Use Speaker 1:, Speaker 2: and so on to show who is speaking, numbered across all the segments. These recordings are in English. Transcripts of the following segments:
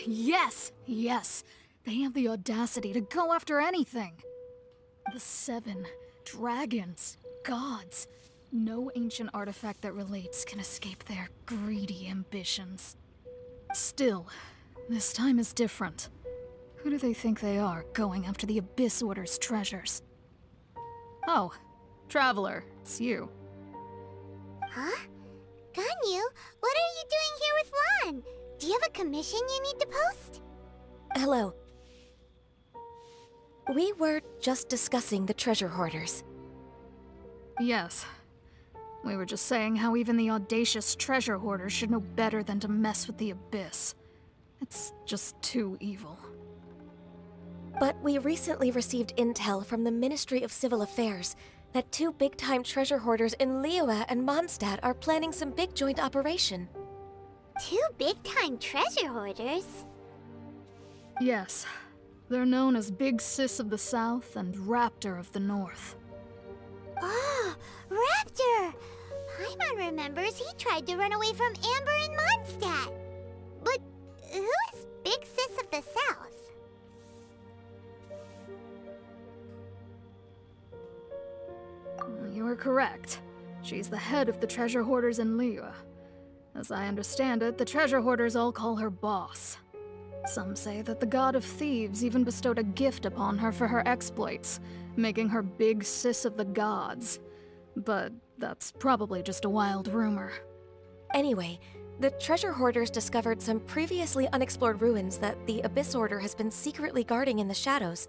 Speaker 1: Yes! Yes! They have the audacity to go after anything! The 7 dragons, gods. No ancient artifact that relates can escape their greedy ambitions. Still, this time is different. Who do they think they are, going after the Abyss Order's treasures? Oh, Traveler, it's you.
Speaker 2: Huh? Ganyu, what are you doing here with Lan? Do you have a commission you need to post?
Speaker 3: Hello. We were just discussing the treasure hoarders.
Speaker 1: Yes. We were just saying how even the audacious treasure hoarders should know better than to mess with the Abyss. It's just too evil.
Speaker 3: But we recently received intel from the Ministry of Civil Affairs that 2 big-time treasure hoarders in Liyue and Mondstadt are planning some big joint operation.
Speaker 2: 2 big-time treasure hoarders?
Speaker 1: Yes. They're known as Big Sis of the South and Raptor of the North.
Speaker 2: Oh, Raptor! Paimon remembers he tried to run away from Amber in Mondstadt. But who is Big Sis of the South?
Speaker 1: You are correct. She's the head of the treasure hoarders in Liyue. As I understand it, the treasure hoarders all call her boss. Some say that the god of thieves even bestowed a gift upon her for her exploits, making her Big Sis of the gods. But that's probably just a wild rumor.
Speaker 3: Anyway, the treasure hoarders discovered some previously unexplored ruins that the Abyss Order has been secretly guarding in the shadows.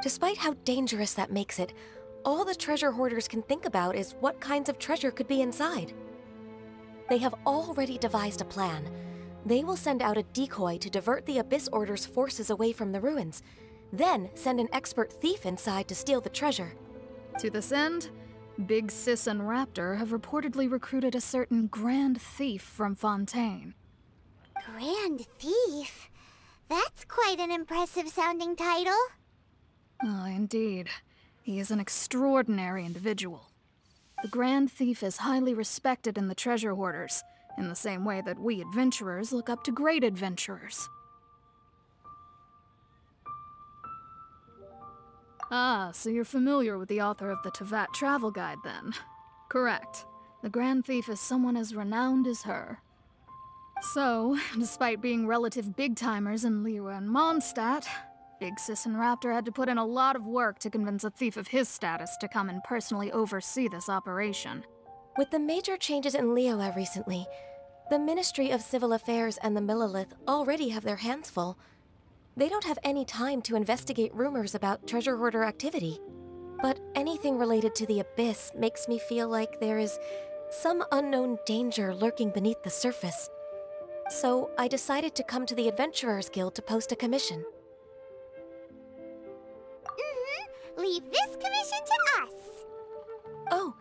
Speaker 3: Despite how dangerous that makes it, all the treasure hoarders can think about is what kinds of treasure could be inside. They have already devised a plan. They will send out a decoy to divert the Abyss Order's forces away from the ruins, then send an expert thief inside to steal the treasure.
Speaker 1: To this end, Big Sis and Raptor have reportedly recruited a certain Grand Thief from Fontaine.
Speaker 2: Grand Thief? That's quite an impressive sounding title.
Speaker 1: Oh, indeed. He is an extraordinary individual. The Grand Thief is highly respected in the treasure hoarders, in the same way that we adventurers look up to great adventurers. Ah, so you're familiar with the author of the Tevat Travel Guide, then? Correct. The Grand Thief is someone as renowned as her. So, despite being relative big-timers in Liyue and Mondstadt, Big Sis and Raptor had to put in a lot of work to convince a thief of his status to come and personally oversee this operation.
Speaker 3: With the major changes in Liyue recently, the Ministry of Civil Affairs and the Millelith already have their hands full. They don't have any time to investigate rumors about treasure hoarder activity. But anything related to the Abyss makes me feel like there is some unknown danger lurking beneath the surface. So I decided to come to the Adventurers Guild to post a commission.
Speaker 2: Leave this commission to us.
Speaker 3: Oh,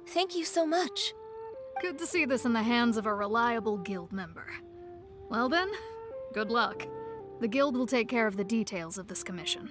Speaker 3: thank you so much.
Speaker 1: Good to see this in the hands of a reliable guild member. Well then, good luck. The guild will take care of the details of this commission.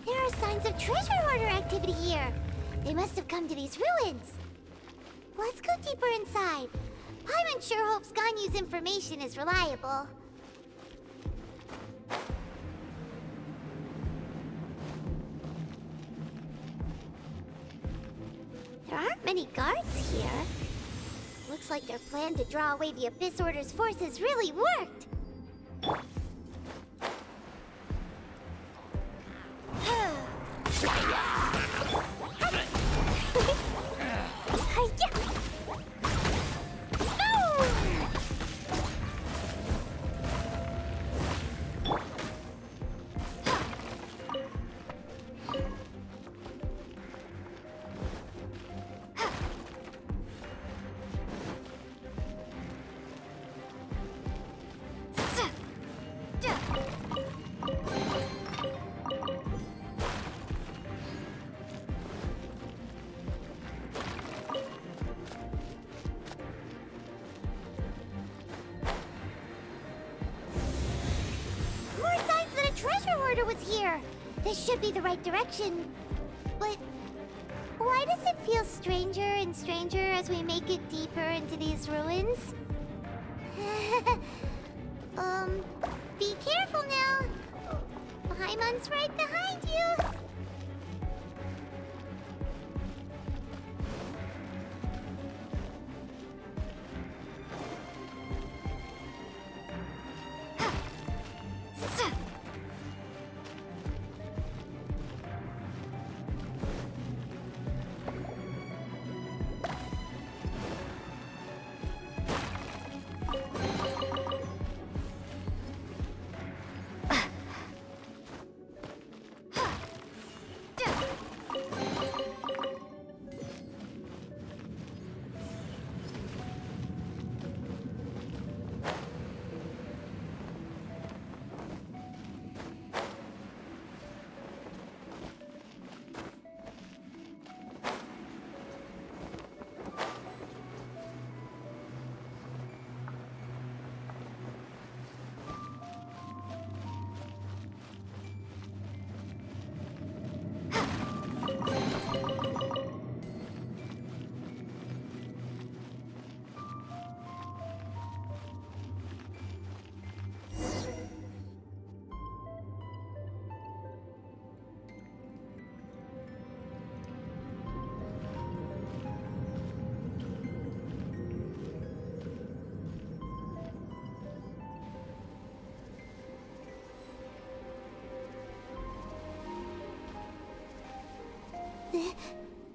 Speaker 2: There are signs of treasure hoarder activity here. They must have come to these ruins. Let's go deeper inside. Paimon sure hopes Ganyu's information is reliable. There aren't many guards here. Looks like their plan to draw away the Abyss Order's forces really worked. This should be the right direction. But why does it feel stranger and stranger as we make it deeper into these ruins? Be careful now. Paimon's right behind you.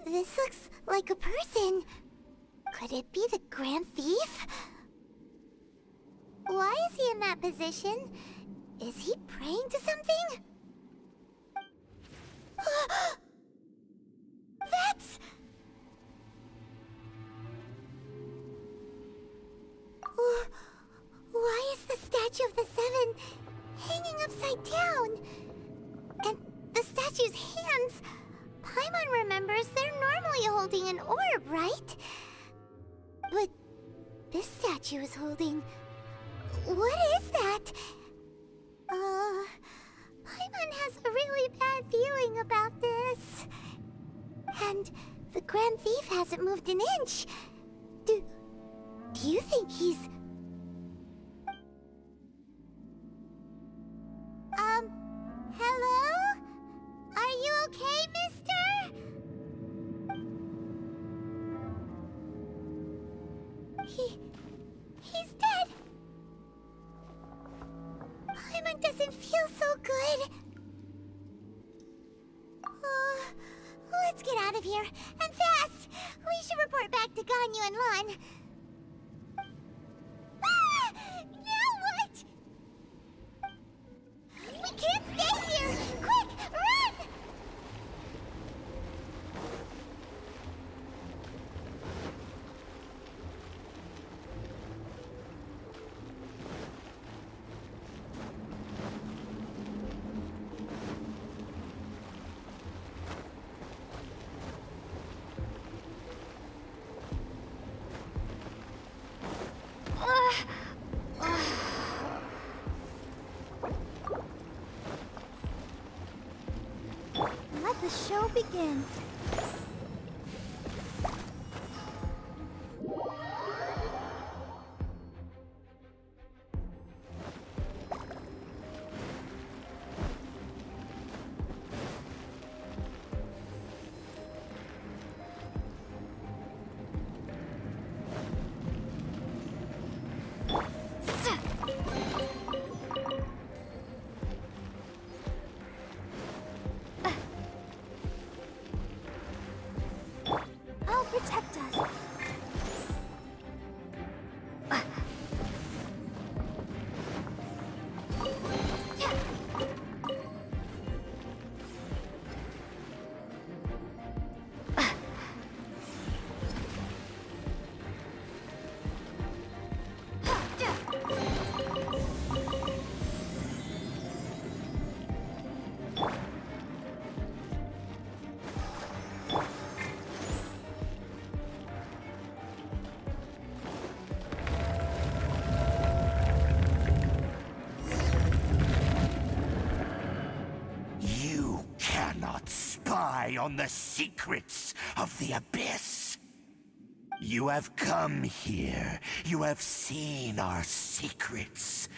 Speaker 2: This looks like a person. Could it be the Grand Thief? Why is he in that position? Is he praying to something? That's... Why is the statue of the Seven hanging upside down? And the statue's hands... Paimon remembers they're normally holding an orb, right? But this statue is holding... What is that? Paimon has a really bad feeling about this. And the Grand Thief hasn't moved an inch. Do you think he's... Hello? Are you okay, mister? He's dead. Paimon doesn't feel so good. Let's get out of here, and fast! We should report back to Ganyu and Lan. Ah! Now what? We can't stay here! Quick, run! Let the show begin.
Speaker 4: spy on the secrets of the Abyss. You have come here. You have seen our secrets.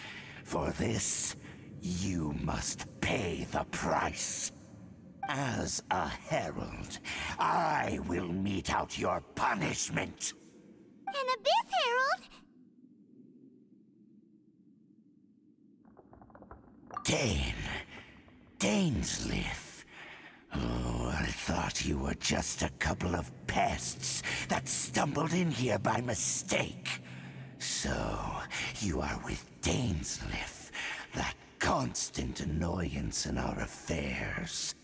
Speaker 4: For this, you must pay the price. As a herald, I will mete out your punishment.
Speaker 2: An Abyss Herald?
Speaker 4: Dainsleif. Oh, I thought you were just a couple of pests that stumbled in here by mistake. So, you are with Dainsleif, that constant annoyance in our affairs.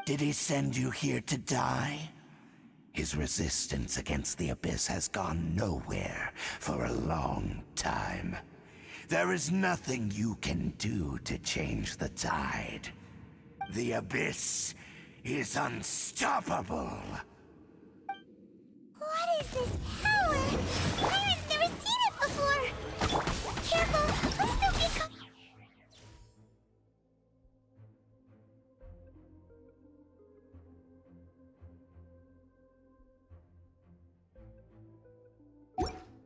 Speaker 4: Did he send you here to die? His resistance against the Abyss has gone nowhere for a long time. There is nothing you can do to change the tide. The Abyss is unstoppable.
Speaker 2: What is this power? Pirate's never seen it before. Careful, please don't get caught.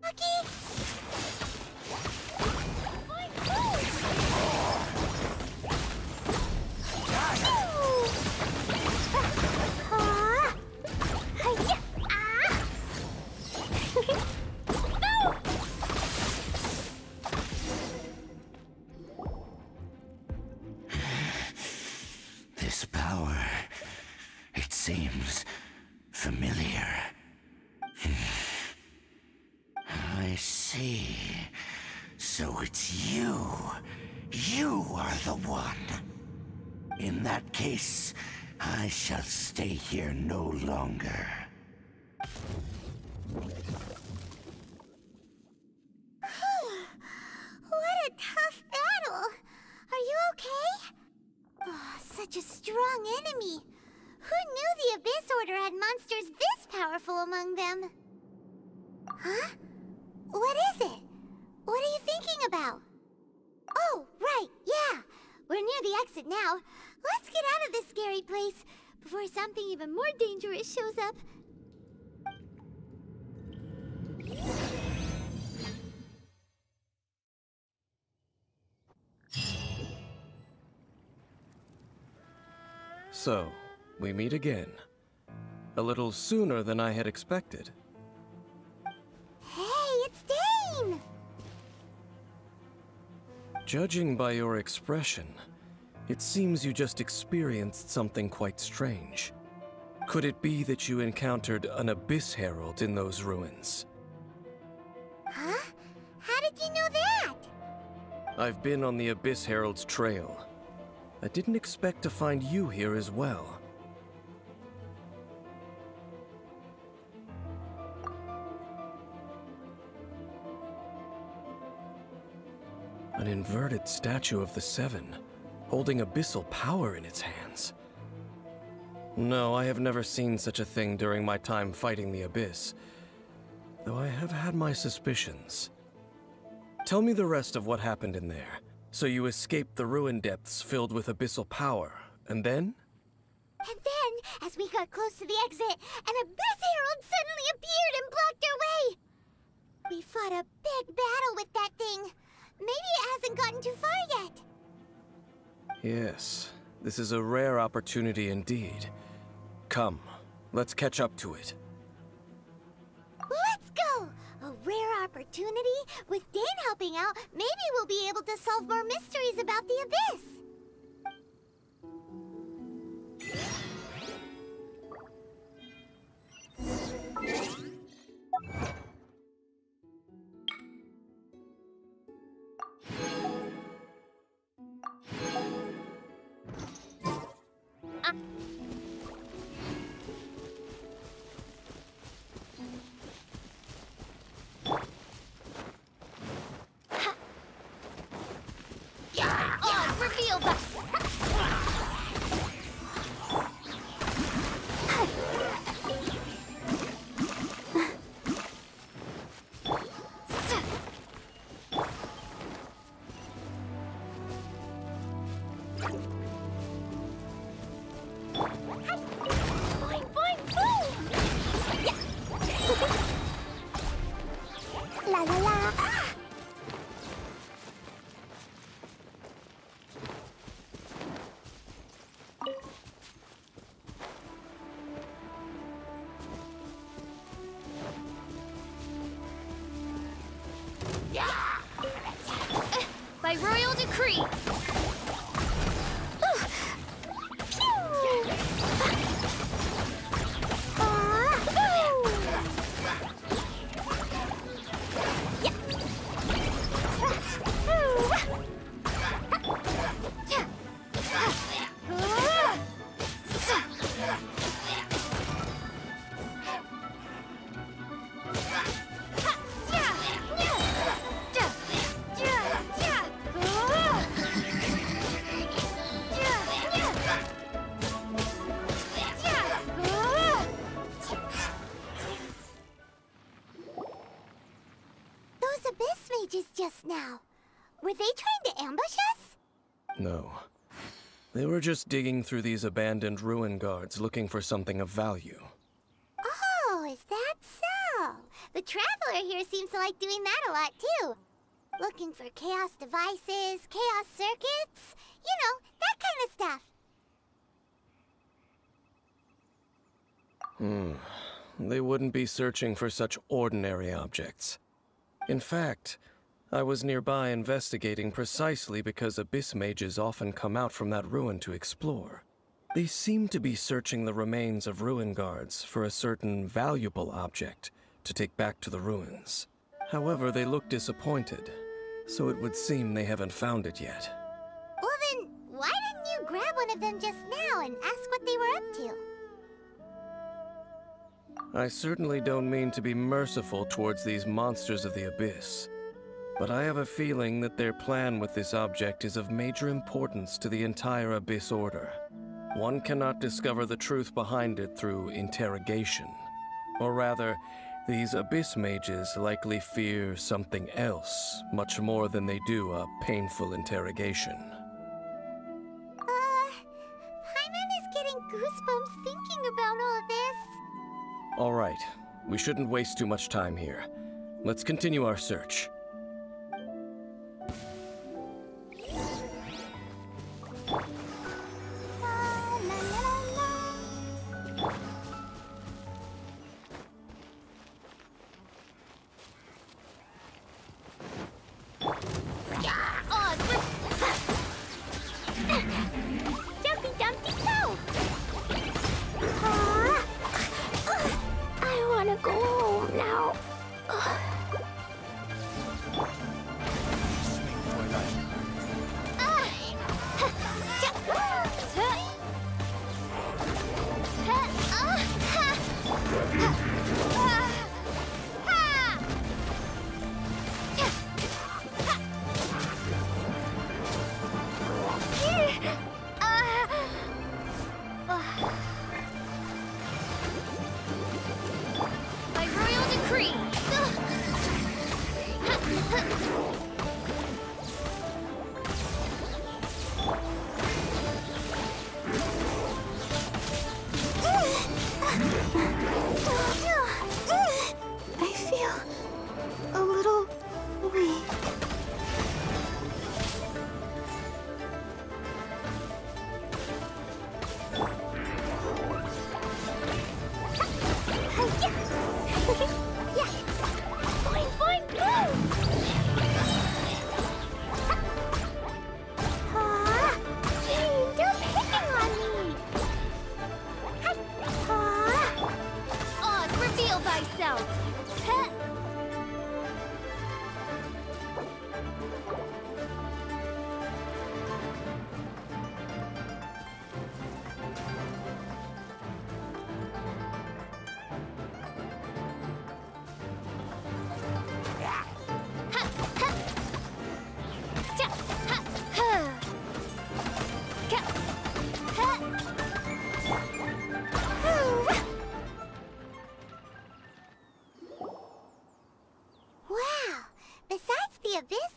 Speaker 2: Lucky!
Speaker 4: This power, it seems familiar. I see. So it's you. You are the one. In that case, I shall stay here no longer.
Speaker 2: What a tough battle! Are you okay? Oh, such a strong enemy. Who knew the Abyss Order had monsters this powerful among them? Huh? What is it? What are you thinking about? Oh, right, yeah. We're near the exit now. Let's get out of this scary place before something even more dangerous shows up.
Speaker 5: So, we meet again. A little sooner than I had expected.
Speaker 2: Hey, it's Dane!
Speaker 5: Judging by your expression, it seems you just experienced something quite strange. Could it be that you encountered an Abyss Herald in those ruins?
Speaker 2: Huh? How did you know that?
Speaker 5: I've been on the Abyss Herald's trail. I didn't expect to find you here as well. An inverted statue of the Seven, holding abyssal power in its hands. No, I have never seen such a thing during my time fighting the Abyss, though I have had my suspicions. Tell me the rest of what happened in there. So you escaped the ruin depths filled with abyssal power, and then?
Speaker 2: And then, as we got close to the exit, an Abyss Herald suddenly appeared and blocked our way! We fought a big battle with that thing. Maybe it hasn't gotten too far yet.
Speaker 5: Yes, this is a rare opportunity indeed. Come, let's catch up to it.
Speaker 2: Let's go! A rare opportunity? With Dane helping out, maybe we'll be able to solve more mysteries about the Abyss. just now? Were they trying to ambush us?
Speaker 5: No. They were just digging through these abandoned ruin guards looking for something of value.
Speaker 2: Oh, is that so? The Traveler here seems to like doing that a lot, too. Looking for chaos devices, chaos circuits, you know, that kind of stuff.
Speaker 5: They wouldn't be searching for such ordinary objects. In fact, I was nearby investigating precisely because abyss mages often come out from that ruin to explore. They seem to be searching the remains of ruin guards for a certain valuable object to take back to the ruins. However, they look disappointed, so it would seem they haven't found it yet.
Speaker 2: Well then, why didn't you grab one of them just now and ask what they were up to?
Speaker 5: I certainly don't mean to be merciful towards these monsters of the abyss, but I have a feeling that their plan with this object is of major importance to the entire Abyss Order. One cannot discover the truth behind it through interrogation. Or rather, these Abyss mages likely fear something else, much more than they do a painful interrogation.
Speaker 2: Paimon is getting goosebumps thinking about all this.
Speaker 5: All right, we shouldn't waste too much time here. Let's continue our search.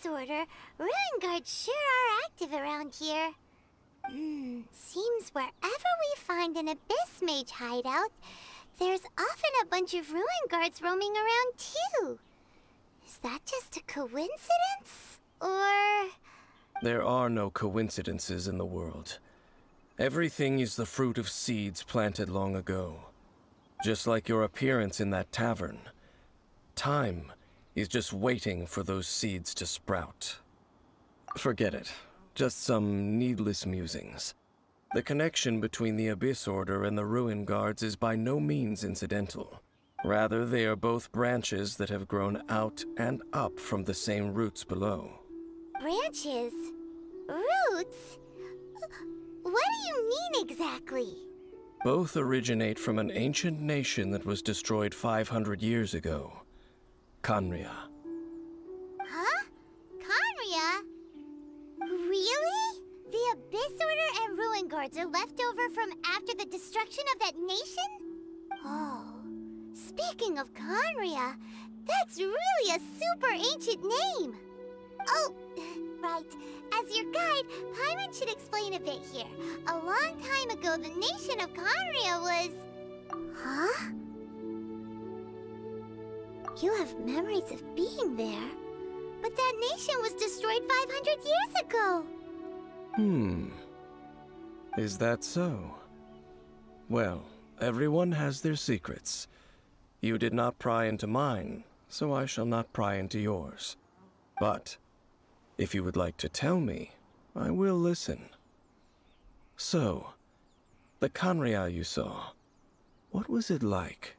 Speaker 2: Order, ruin guards sure are active around here. Seems wherever we find an abyss mage hideout, there's often a bunch of ruin guards roaming around too. Is that just a coincidence? Or...
Speaker 5: There are no coincidences in the world. Everything is the fruit of seeds planted long ago. Just like your appearance in that tavern. Time is just waiting for those seeds to sprout. Forget it. Just some needless musings. The connection between the Abyss Order and the Ruin Guards is by no means incidental. Rather, they are both branches that have grown out and up from the same roots below.
Speaker 2: Branches? Roots? What do you mean exactly?
Speaker 5: Both originate from an ancient nation that was destroyed 500 years ago. Khaenri'ah.
Speaker 2: Huh? Khaenri'ah? Really? The Abyss Order and Ruin Guards are left over from after the destruction of that nation? Oh, speaking of Khaenri'ah, that's really a super ancient name. Oh, right. As your guide, Paimon should explain a bit here. A long time ago, the nation of Conria was... Huh? You have memories of being there. But that nation was destroyed 500 years ago.
Speaker 5: Is that so? Well, everyone has their secrets. You did not pry into mine, so I shall not pry into yours. But, if you would like to tell me, I will listen. So, the Conria you saw, what was it like?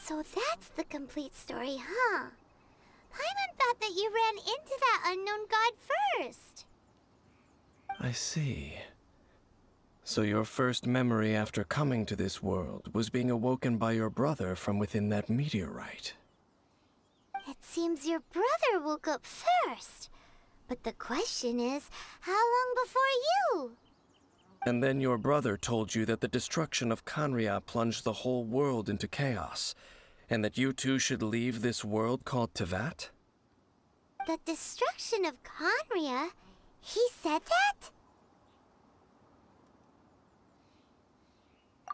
Speaker 2: So that's the complete story, huh? Paimon thought that you ran into that unknown god first.
Speaker 5: I see. So your first memory after coming to this world was being awoken by your brother from within that meteorite.
Speaker 2: It seems your brother woke up first. But the question is, how long before you?
Speaker 5: And then your brother told you that the destruction of Conria plunged the whole world into chaos, and that you two should leave this world called Teyvat?
Speaker 2: The destruction of Conria? He said that?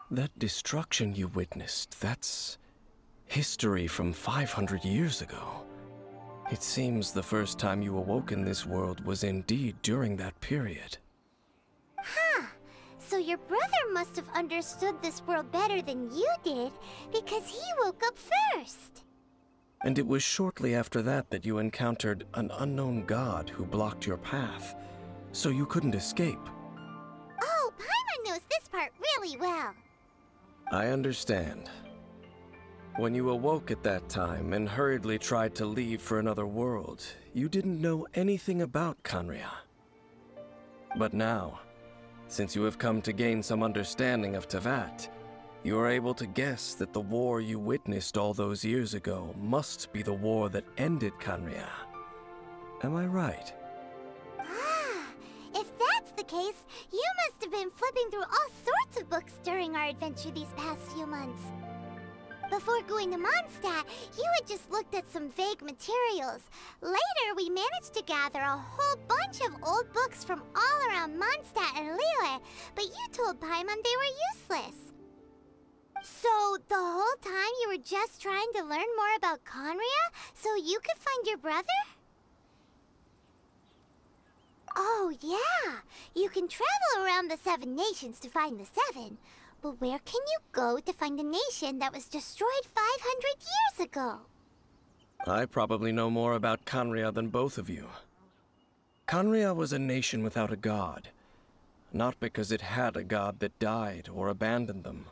Speaker 5: That destruction you witnessed, that's history from 500 years ago. It seems the first time you awoke in this world was indeed during that period.
Speaker 2: Huh. So your brother must have understood this world better than you did, because he woke up first.
Speaker 5: And it was shortly after that that you encountered an unknown god who blocked your path, so you couldn't escape.
Speaker 2: Oh, Paimon knows this part really well.
Speaker 5: I understand. When you awoke at that time and hurriedly tried to leave for another world, you didn't know anything about Conria. But now, since you have come to gain some understanding of Teyvat, you are able to guess that the war you witnessed all those years ago must be the war that ended Conria. Am I right?
Speaker 2: Ah, if that's the case, you must have been flipping through all sorts of books during our adventure these past few months. Before going to Mondstadt, you had just looked at some vague materials. Later, we managed to gather a whole bunch of old books from all around Mondstadt and Liyue, but you told Paimon they were useless. So, the whole time you were just trying to learn more about Conria so you could find your brother? Oh, yeah. You can travel around the 7 nations to find the 7. But where can you go to find a nation that was destroyed 500 years ago?
Speaker 5: I probably know more about Conria than both of you. Conria was a nation without a god. Not because it had a god that died or abandoned them,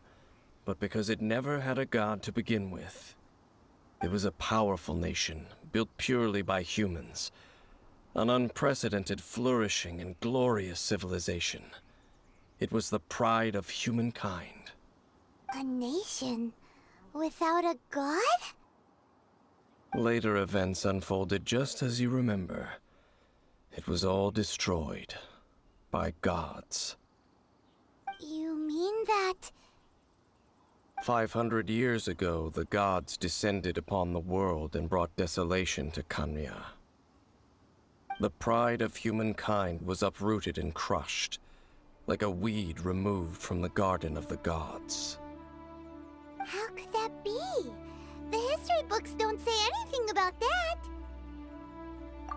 Speaker 5: but because it never had a god to begin with. It was a powerful nation, built purely by humans. An unprecedented, flourishing, and glorious civilization. It was the pride of humankind.
Speaker 2: A nation without a god?
Speaker 5: Later events unfolded just as you remember. It was all destroyed by gods.
Speaker 2: You mean that...
Speaker 5: 500 years ago, the gods descended upon the world and brought desolation to Conria. The pride of humankind was uprooted and crushed, like a weed removed from the garden of the gods.
Speaker 2: How could that be? The history books don't say anything about that.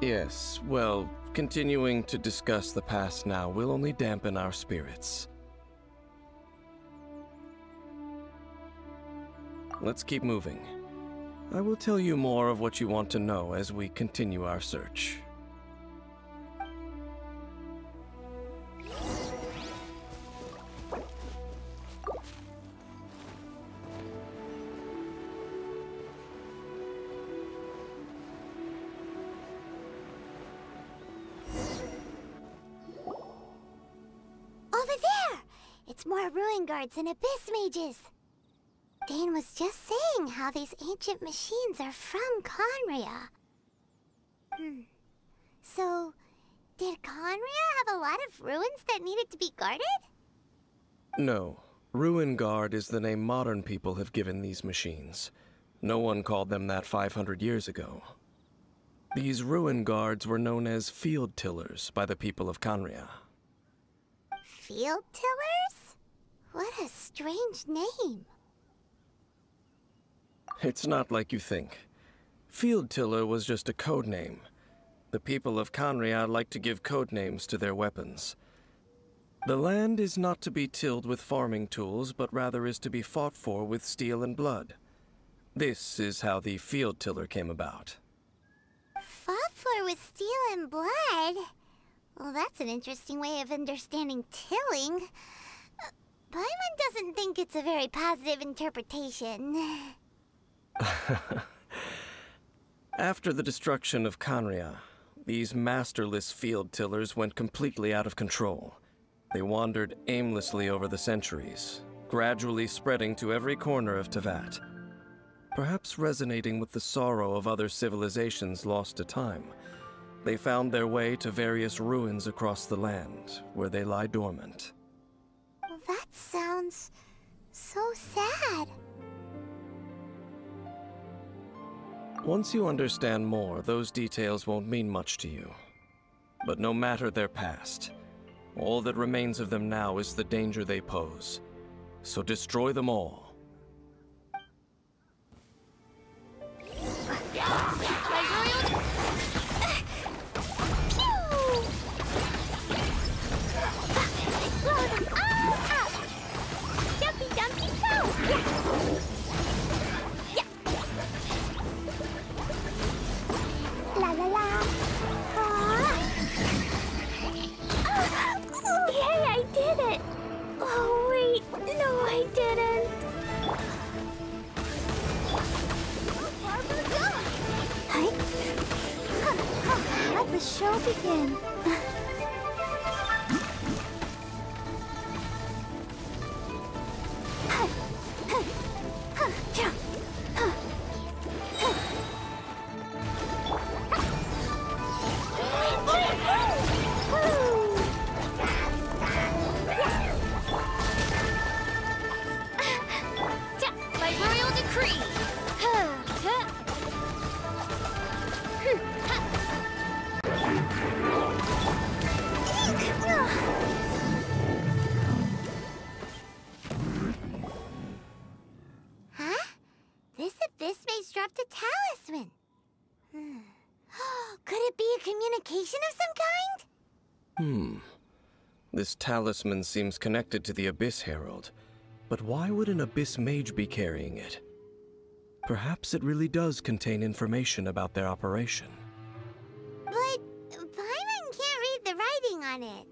Speaker 5: Yes, well, continuing to discuss the past now will only dampen our spirits. Let's keep moving. I will tell you more of what you want to know as we continue our search.
Speaker 2: Over there! It's more ruin guards and abyss mages. Dane was just saying how these ancient machines are from Conria. So, Did Conria have a lot of ruins that needed to be guarded?
Speaker 5: No. Ruin Guard is the name modern people have given these machines. No one called them that 500 years ago. These Ruin Guards were known as Field Tillers by the people of Conria.
Speaker 2: Field Tillers? What a strange name.
Speaker 5: It's not like you think. Field Tiller was just a code name. The people of Conria like to give code names to their weapons. The land is not to be tilled with farming tools, but rather is to be fought for with steel and blood. This is how the Field Tiller came about.
Speaker 2: Fought for with steel and blood? Well, that's an interesting way of understanding tilling. Paimon doesn't think it's a very positive interpretation.
Speaker 5: After the destruction of Conria, these masterless field tillers went completely out of control. They wandered aimlessly over the centuries, gradually spreading to every corner of Teyvat. Perhaps resonating with the sorrow of other civilizations lost to time, they found their way to various ruins across the land, where they lie dormant.
Speaker 2: Well, that sounds so sad.
Speaker 5: Once you understand more, those details won't mean much to you. But no matter their past, all that remains of them now is the danger they pose. So destroy them all.
Speaker 2: La la la. Yay, I did it! Oh wait, no I didn't. Let the show begin.
Speaker 1: By royal decree!
Speaker 2: Huh? This abyss maze dropped a talisman. Could it be a communication of some kind?
Speaker 5: This talisman seems connected to the Abyss Herald. But why would an Abyss Mage be carrying it? Perhaps it really does contain information about their operation.
Speaker 2: But Paimon can't read the writing on it.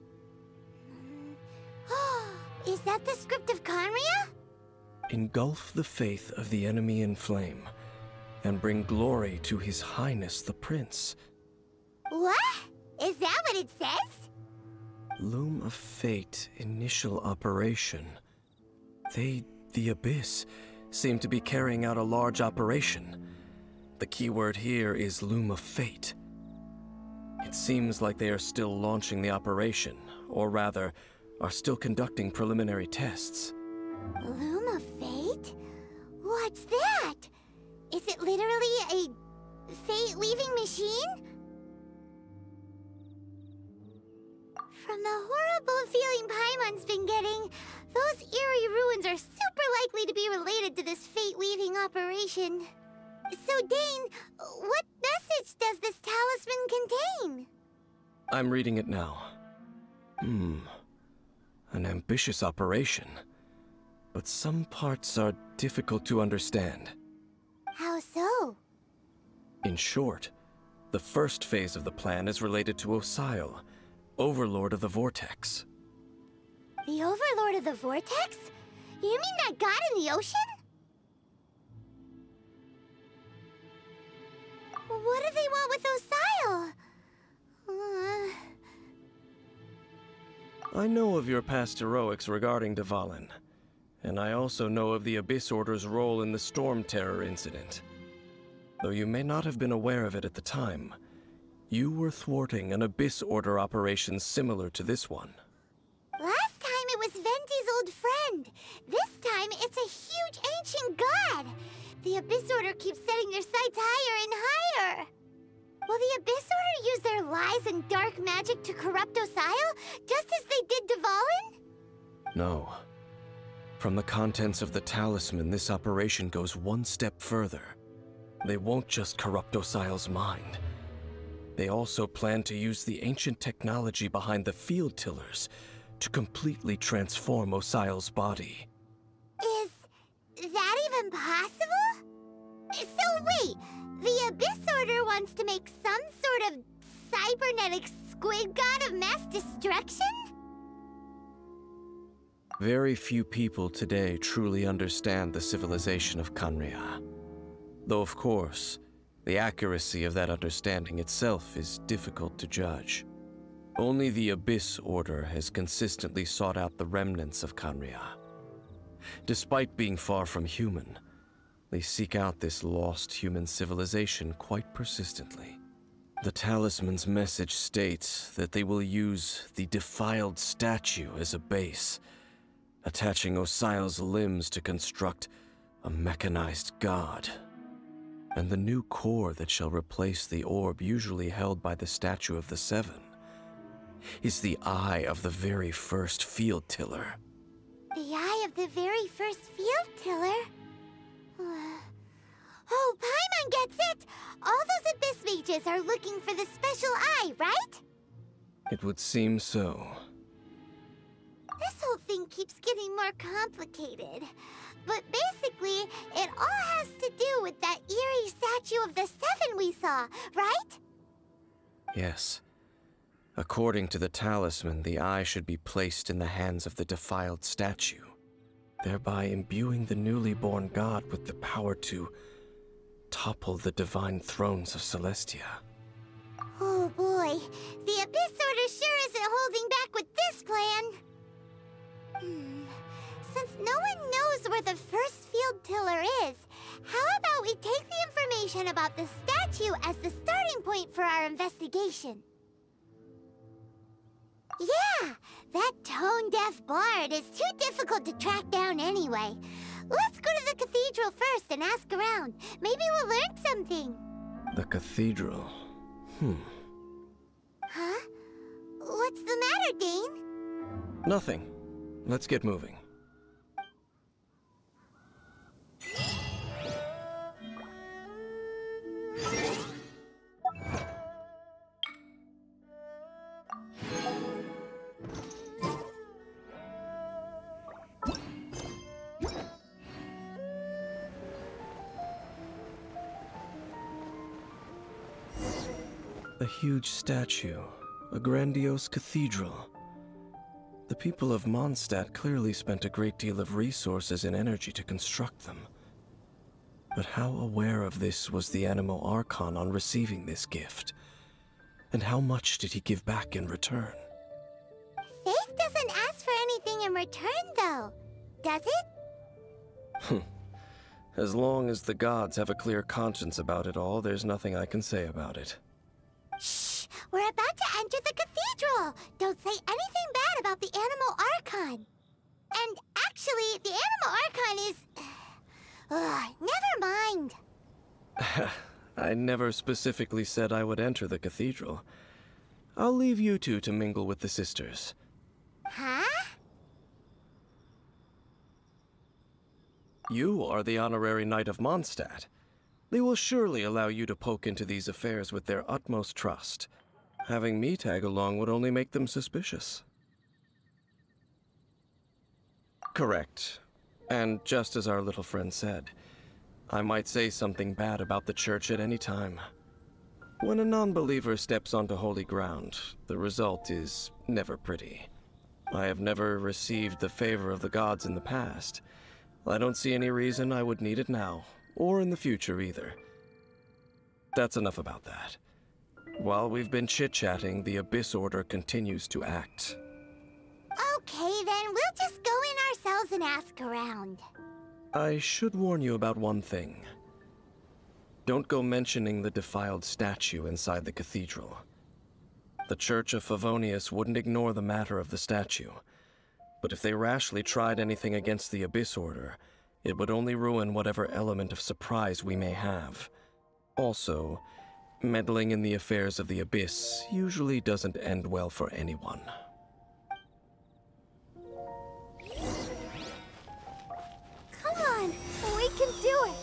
Speaker 2: Is that the script of Conria?
Speaker 5: Engulf the faith of the enemy in flame, and bring glory to His Highness the Prince.
Speaker 2: What? Is that what it says?
Speaker 5: Loom of Fate, initial operation. They, the Abyss, seem to be carrying out a large operation. The keyword here is Loom of Fate. It seems like they are still launching the operation, or rather, are still conducting preliminary tests.
Speaker 2: Loom of Fate? What's that? Is it literally a fate-leaving machine? From the horrible feeling Paimon's been getting, those eerie ruins are super likely to be related to this fate-leaving operation. So, Dane, what message does this talisman contain?
Speaker 5: I'm reading it now. An ambitious operation. But some parts are difficult to understand.
Speaker 2: How so?
Speaker 5: In short, the first phase of the plan is related to Osile, Overlord of the Vortex.
Speaker 2: The Overlord of the Vortex? You mean that god in the ocean? What do they want with Osile?
Speaker 5: I know of your past heroics regarding Dvalin, and I also know of the Abyss Order's role in the Storm Terror incident. Though you may not have been aware of it at the time, You were thwarting an Abyss Order operation similar to this one.
Speaker 2: Last time it was Venti's old friend. This time it's a huge ancient god. The Abyss Order keeps setting their sights higher and higher. Will the Abyss Order use their lies and dark magic to corrupt Osile, just as they did Dvalin?
Speaker 5: No. From the contents of the talisman, this operation goes one step further. They won't just corrupt Osile's mind. They also plan to use the ancient technology behind the field tillers to completely transform Osile's body.
Speaker 2: Is that even possible? So wait, the Abyss Order wants to make some sort of cybernetic squid god of mass destruction?
Speaker 5: Very few people today truly understand the civilization of Khaenri'ah. Though of course, the accuracy of that understanding itself is difficult to judge. Only the Abyss Order has consistently sought out the remnants of Khaenri'ah. Despite being far from human, they seek out this lost human civilization quite persistently. The talisman's message states that they will use the defiled statue as a base, attaching Osile's limbs to construct a mechanized god. And the new core that shall replace the orb usually held by the Statue of the Seven is the eye of the very first field tiller.
Speaker 2: The eye of the very first field tiller? Oh, Paimon gets it! All those Abyss mages are looking for the special eye, right?
Speaker 5: It would seem so.
Speaker 2: This whole thing keeps getting more complicated. But basically, it all has to do with that eerie Statue of the Seven we saw, right?
Speaker 5: Yes. According to the talisman, the eye should be placed in the hands of the defiled statue, thereby imbuing the newly born god with the power to topple the divine thrones of Celestia.
Speaker 2: Oh boy, the Abyss Order sure isn't holding back with this plan. Since no one knows where the first field tiller is, how about we take the information about the statue as the starting point for our investigation? Yeah, that tone-deaf bard is too difficult to track down anyway. Let's go to the cathedral first and ask around. Maybe we'll learn something.
Speaker 5: The cathedral?
Speaker 2: Huh? What's the matter, Dane?
Speaker 5: Nothing. Let's get moving. A huge statue, a grandiose cathedral. The people of Mondstadt clearly spent a great deal of resources and energy to construct them. But how aware of this was the Animo Archon on receiving this gift? And how much did he give back in return?
Speaker 2: Faith doesn't ask for anything in return, though, does it?
Speaker 5: As long as the gods have a clear conscience about it all, there's nothing I can say about it.
Speaker 2: Shh! We're about to enter the cathedral! Don't say anything bad about the Animo Archon! And actually, the Animo Archon is... never mind!
Speaker 5: I never specifically said I would enter the cathedral. I'll leave you two to mingle with the sisters.
Speaker 2: Huh?
Speaker 5: You are the honorary knight of Mondstadt. They will surely allow you to poke into these affairs with their utmost trust. Having me tag along would only make them suspicious. Correct. And just as our little friend said, I might say something bad about the church at any time. When a non-believer steps onto holy ground, the result is never pretty. I have never received the favor of the gods in the past. I don't see any reason I would need it now, or in the future either. That's enough about that. While we've been chit-chatting, the Abyss Order continues to act.
Speaker 2: Okay, then we'll just go in ourselves and ask around.
Speaker 5: I should warn you about one thing. don't go mentioning the defiled statue inside the cathedral. The Church of Favonius wouldn't ignore the matter of the statue, but if they rashly tried anything against the Abyss Order, it would only ruin whatever element of surprise we may have. Also, meddling in the affairs of the Abyss usually doesn't end well for anyone.
Speaker 2: Come on, we can do it!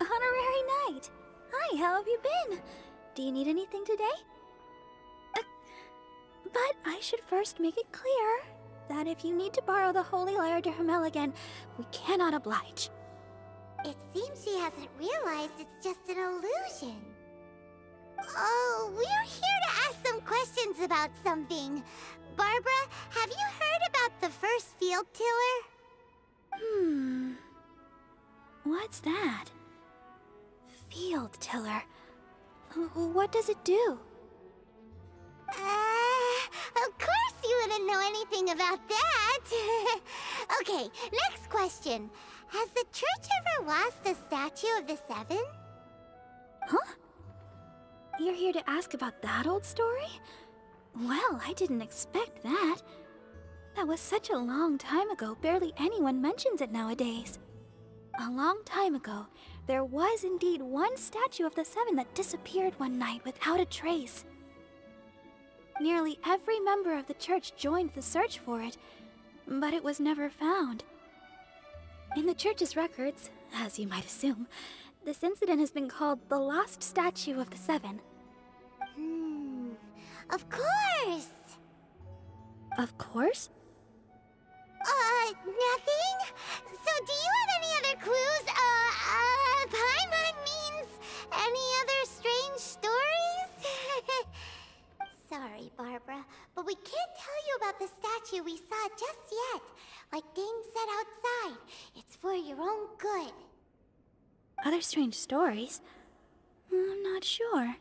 Speaker 2: Honorary Knight! Hi, how have you been? Do you need anything today? But I should first make it clear that if you need to borrow the Holy Lyre to Hermel again, we cannot oblige. It seems she hasn't realized it's just an illusion. Oh, we're here to ask some questions about something. Barbara, have you heard about the first field tiller? What's that? Field tiller. What does it do? Of course you wouldn't know anything about that. Okay, next question. Has the church ever lost a statue of the Seven? Huh? You're here to ask about that old story? Well, I didn't expect that. That was such a long time ago, barely anyone mentions it nowadays. A long time ago, there was indeed one statue of the Seven that disappeared one night without a trace. Nearly every member of the church joined the search for it, but it was never found. In the church's records, as you might assume, this incident has been called the Lost Statue of the Seven. Of course! Of course? Nothing? So do you have any other clues? Paimon means any other strange stories? Sorry, Barbara, but we can't tell you about the statue we saw just yet. Like Dane said outside, it's for your own good. Other strange stories? I'm not sure.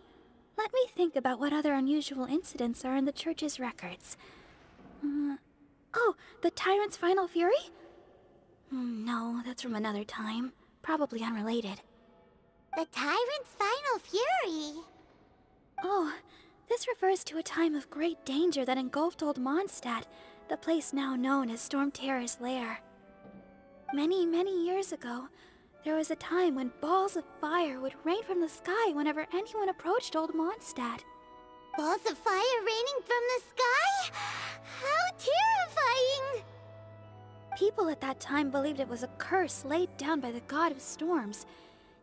Speaker 2: Let me think about what other unusual incidents are in the church's records. Oh, the Tyrant's Final Fury? No, that's from another time. Probably unrelated. The Tyrant's Final Fury? Oh, this refers to a time of great danger that engulfed Old Mondstadt, the place now known as Storm Terror's lair. Many, many years ago, there was a time when balls of fire would rain from the sky whenever anyone approached Old Mondstadt. Balls of fire raining from the sky? How terrifying! People at that time believed it was a curse laid down by the god of storms,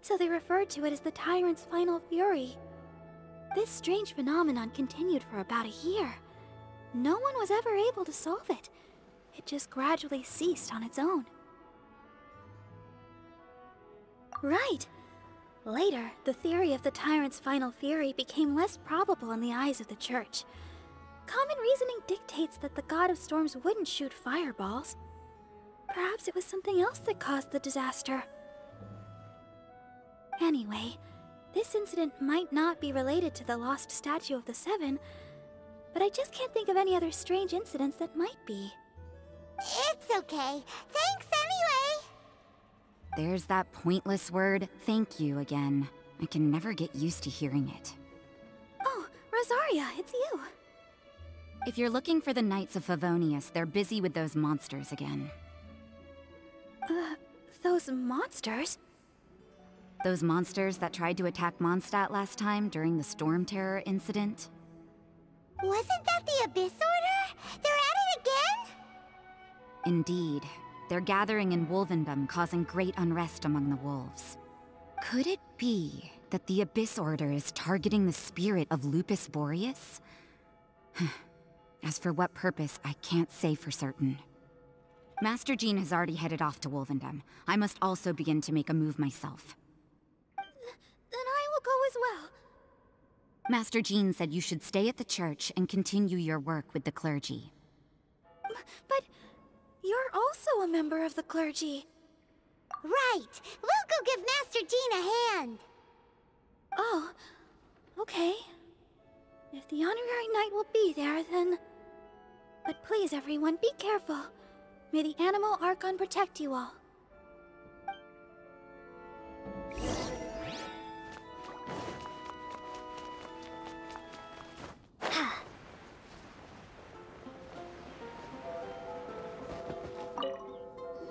Speaker 2: so they referred to it as the Tyrant's Final Fury. This strange phenomenon continued for about a year. No one was ever able to solve it. It just gradually ceased on its own. Right. Later, the theory of the Tyrant's Final Fury became less probable in the eyes of the Church. Common reasoning dictates that the god of storms wouldn't shoot fireballs. Perhaps it was something else that caused the disaster. Anyway, this incident might not be related to the lost statue of the Seven, but I just can't think of any other strange incidents that might be. It's okay. Thanks anyway!
Speaker 6: There's that pointless word, thank you, again. I can never get used to hearing it.
Speaker 2: Oh, Rosaria, it's you.
Speaker 6: If you're looking for the Knights of Favonius, they're busy with those monsters again.
Speaker 2: Those monsters?
Speaker 6: Those monsters that tried to attack Mondstadt last time during the Storm Terror incident?
Speaker 2: Wasn't that the Abyss Order? They're at it again?
Speaker 6: Indeed. They're gathering in Wolvendom, causing great unrest among the wolves. Could it be that the Abyss Order is targeting the spirit of Lupus Boreas? As for what purpose, I can't say for certain. Master Jean has already headed off to Wolvendom. I must also begin to make a move myself.
Speaker 2: Then I will go as
Speaker 6: Master Jean said you should stay at the church and continue your work with the clergy.
Speaker 3: But you're also a member of the clergy.
Speaker 2: Right! We'll go give Master Jean a hand!
Speaker 3: Oh, okay. If the honorary knight will be there, then... But please, everyone, be careful. May the Animal Archon protect you all.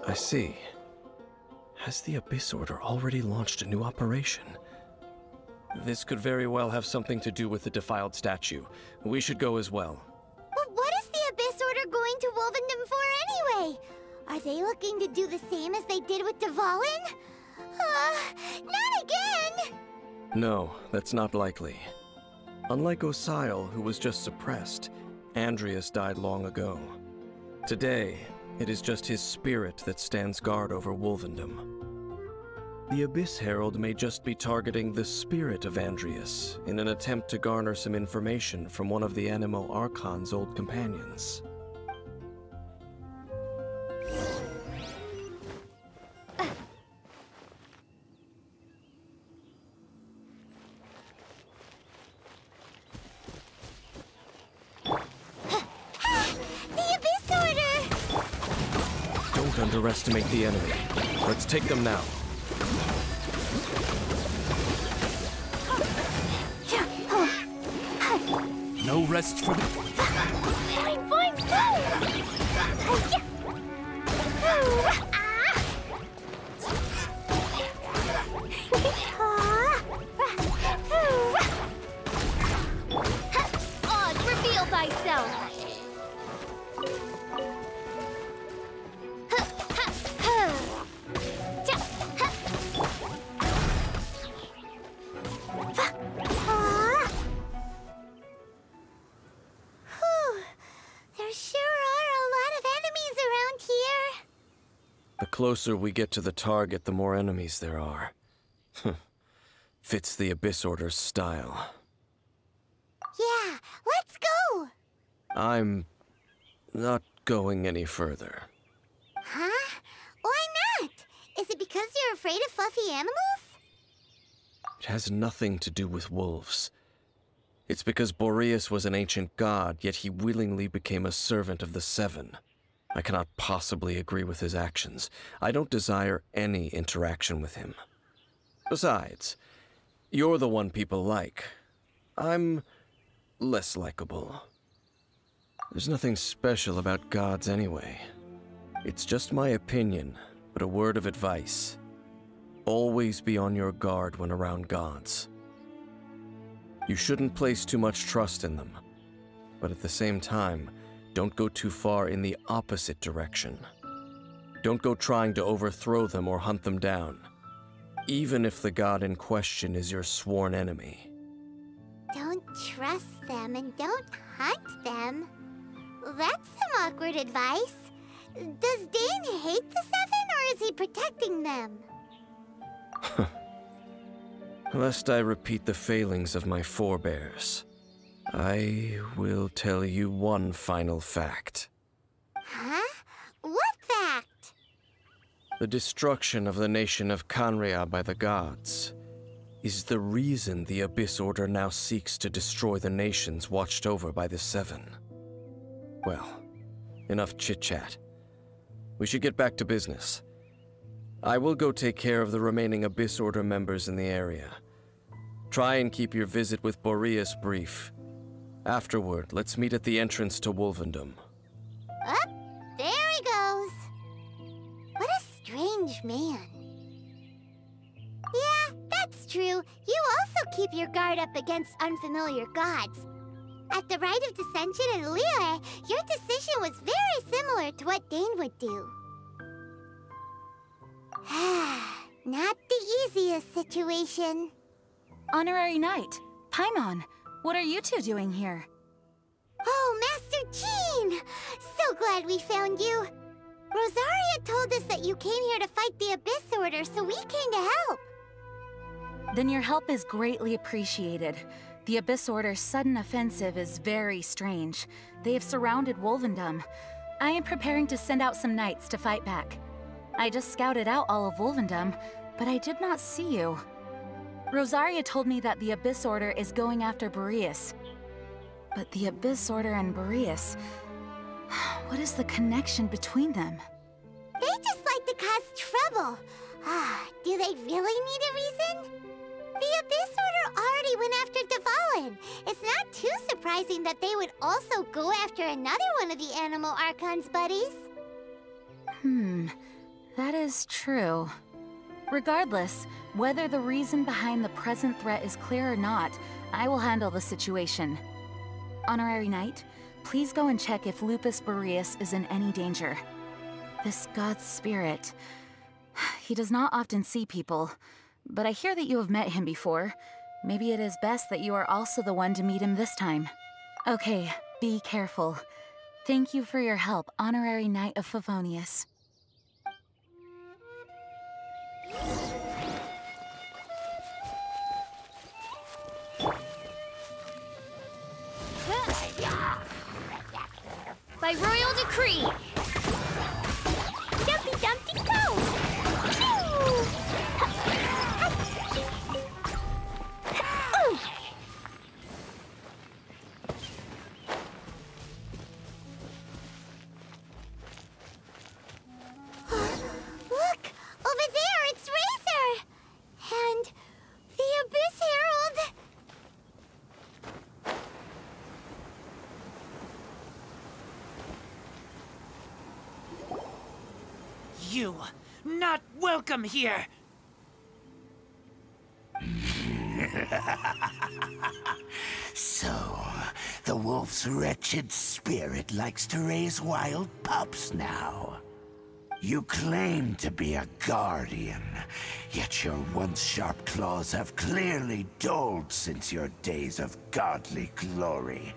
Speaker 5: I see. Has the Abyss Order already launched a new operation? This could very well have something to do with the defiled statue. We should go as well.
Speaker 2: But what is the Abyss Order going to Wolvendom for anyway? Are they looking to do the same as they did with Dvalin? Not again!
Speaker 5: No, that's not likely. Unlike Osial, who was just suppressed, Andreas died long ago. Today, it is just his spirit that stands guard over Wolvendom. The Abyss Herald may just be targeting the spirit of Andreas in an attempt to garner some information from one of the Animo Archon's old companions. Underestimate the enemy. Let's take them now.
Speaker 7: No rest for the...
Speaker 2: Boing, boing, boing! Oz, reveal thyself!
Speaker 5: The closer we get to the target, the more enemies there are. Fits the Abyss Order's style.
Speaker 2: Yeah, let's go!
Speaker 5: I'm not going any further.
Speaker 2: Huh? Why not? Is it because you're afraid of fluffy animals?
Speaker 5: It has nothing to do with wolves. It's because Boreas was an ancient god, yet he willingly became a servant of the Seven. I cannot possibly agree with his actions. I don't desire any interaction with him. Besides, you're the one people like. I'm less likable. There's nothing special about gods anyway. It's just my opinion, but a word of advice. Always be on your guard when around gods. You shouldn't place too much trust in them, but at the same time, don't go too far in the opposite direction. Don't go trying to overthrow them or hunt them down, even if the god in question is your sworn enemy.
Speaker 2: Don't trust them and don't hunt them. That's some awkward advice. Does Dane hate the Seven, or is he protecting them?
Speaker 5: Lest I repeat the failings of my forebears, I will tell you one final fact.
Speaker 2: Huh? What fact?
Speaker 5: The destruction of the nation of Khaenri'ah by the gods is the reason the Abyss Order now seeks to destroy the nations watched over by the Seven. Well, enough chit-chat. We should get back to business. I will go take care of the remaining Abyss Order members in the area. Try and keep your visit with Boreas brief. Afterward, let's meet at the entrance to Wolvendom.
Speaker 2: Up, there he goes. What a strange man. Yeah, that's true. You also keep your guard up against unfamiliar gods. At the Rite of Dissension in Liyue, your decision was very similar to what Dane would do. Not the easiest situation.
Speaker 8: Honorary Knight, Paimon, what are you two doing here?
Speaker 2: Oh, Master Jean! So glad we found you. Rosaria told us that you came here to fight the Abyss Order, so we came to help.
Speaker 8: Then your help is greatly appreciated. The Abyss Order's sudden offensive is very strange. They have surrounded Wolvendom. I am preparing to send out some knights to fight back. I just scouted out all of Wolvendom, but I did not see you. Rosaria told me that the Abyss Order is going after Boreas. But the Abyss Order and Boreas... what is the connection between them?
Speaker 2: They just like to cause trouble. Do they really need a reason? The Abyss Order already went after Dvalin. It's not too surprising that they would also go after another one of the Animal Archon's buddies.
Speaker 8: That is true. Regardless, whether the reason behind the present threat is clear or not, I will handle the situation. Honorary Knight, please go and check if Lupus Boreas is in any danger. This god's spirit... he does not often see people, but I hear that you have met him before. Maybe it is best that you are also the one to meet him this time. Okay, be careful. Thank you for your help, Honorary Knight of Favonius.
Speaker 2: By royal decree! Dumpy Dumpty go! Look! Over there, it's Razor! And the Abyss Herald!
Speaker 9: You, not welcome here!
Speaker 4: So, the wolf's wretched spirit likes to raise wild pups now. You claim to be a guardian, yet your once sharp claws have clearly dulled since your days of godly glory.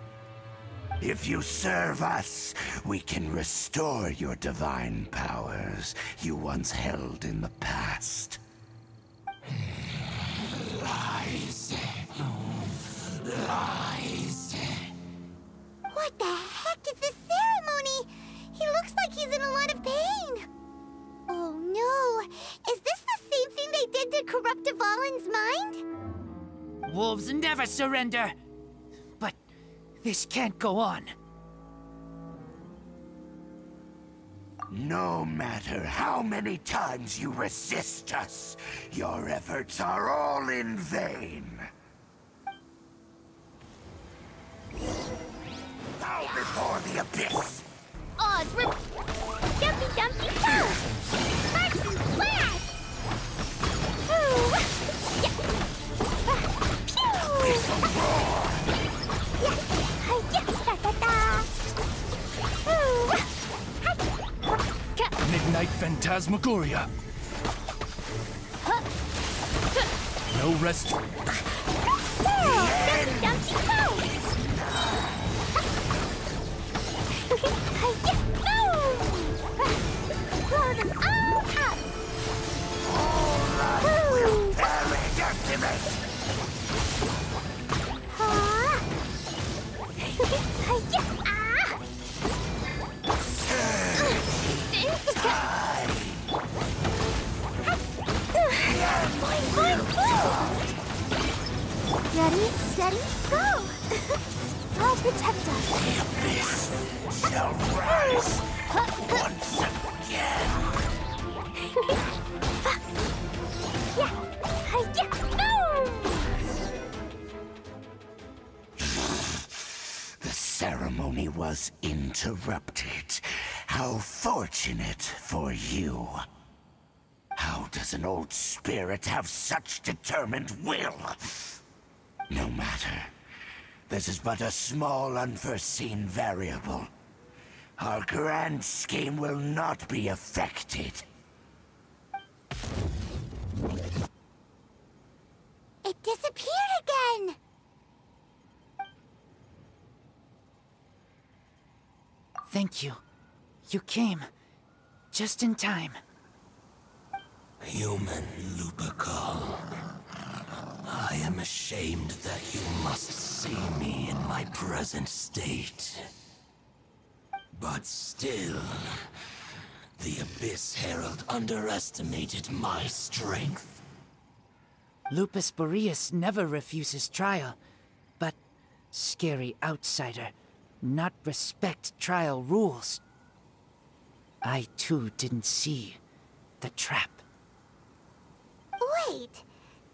Speaker 4: If you serve us, we can restore your divine powers you once held in the past. Lies. Lies.
Speaker 2: What the heck is this ceremony? He looks like he's in a lot of pain. Oh no! Is this the same thing they did to corrupt Dvalin's mind?
Speaker 9: Wolves never surrender! But this can't go on.
Speaker 4: No matter how many times you resist us, your efforts are all in vain. Bow before the abyss!
Speaker 2: Oz, Dumpy Dumpty go! Sparks and flash! Ooh. Yeah. Pew!
Speaker 4: It's a roar!
Speaker 2: Yeah. Da, da, da. Ooh.
Speaker 7: Midnight Phantasmagoria. No rest.
Speaker 2: Dumpty Dumpty go! Blow them all up!
Speaker 4: We'll activate!
Speaker 2: Ready, steady, go! I'll protect us.
Speaker 4: The abyss shall rise once again. The ceremony was interrupted. How fortunate for you. How does an old spirit have such determined will? No matter. This is but a small, unforeseen variable. Our grand scheme will not be affected.
Speaker 2: It disappeared again!
Speaker 9: Thank you. You came. Just in time.
Speaker 4: Human Lupercal. I am ashamed that you must see me in my present state. But still, the Abyss Herald underestimated my strength.
Speaker 9: Lupus Boreas never refuses trial, but scary outsider, not respect trial rules. I too didn't see the trap.
Speaker 2: Wait,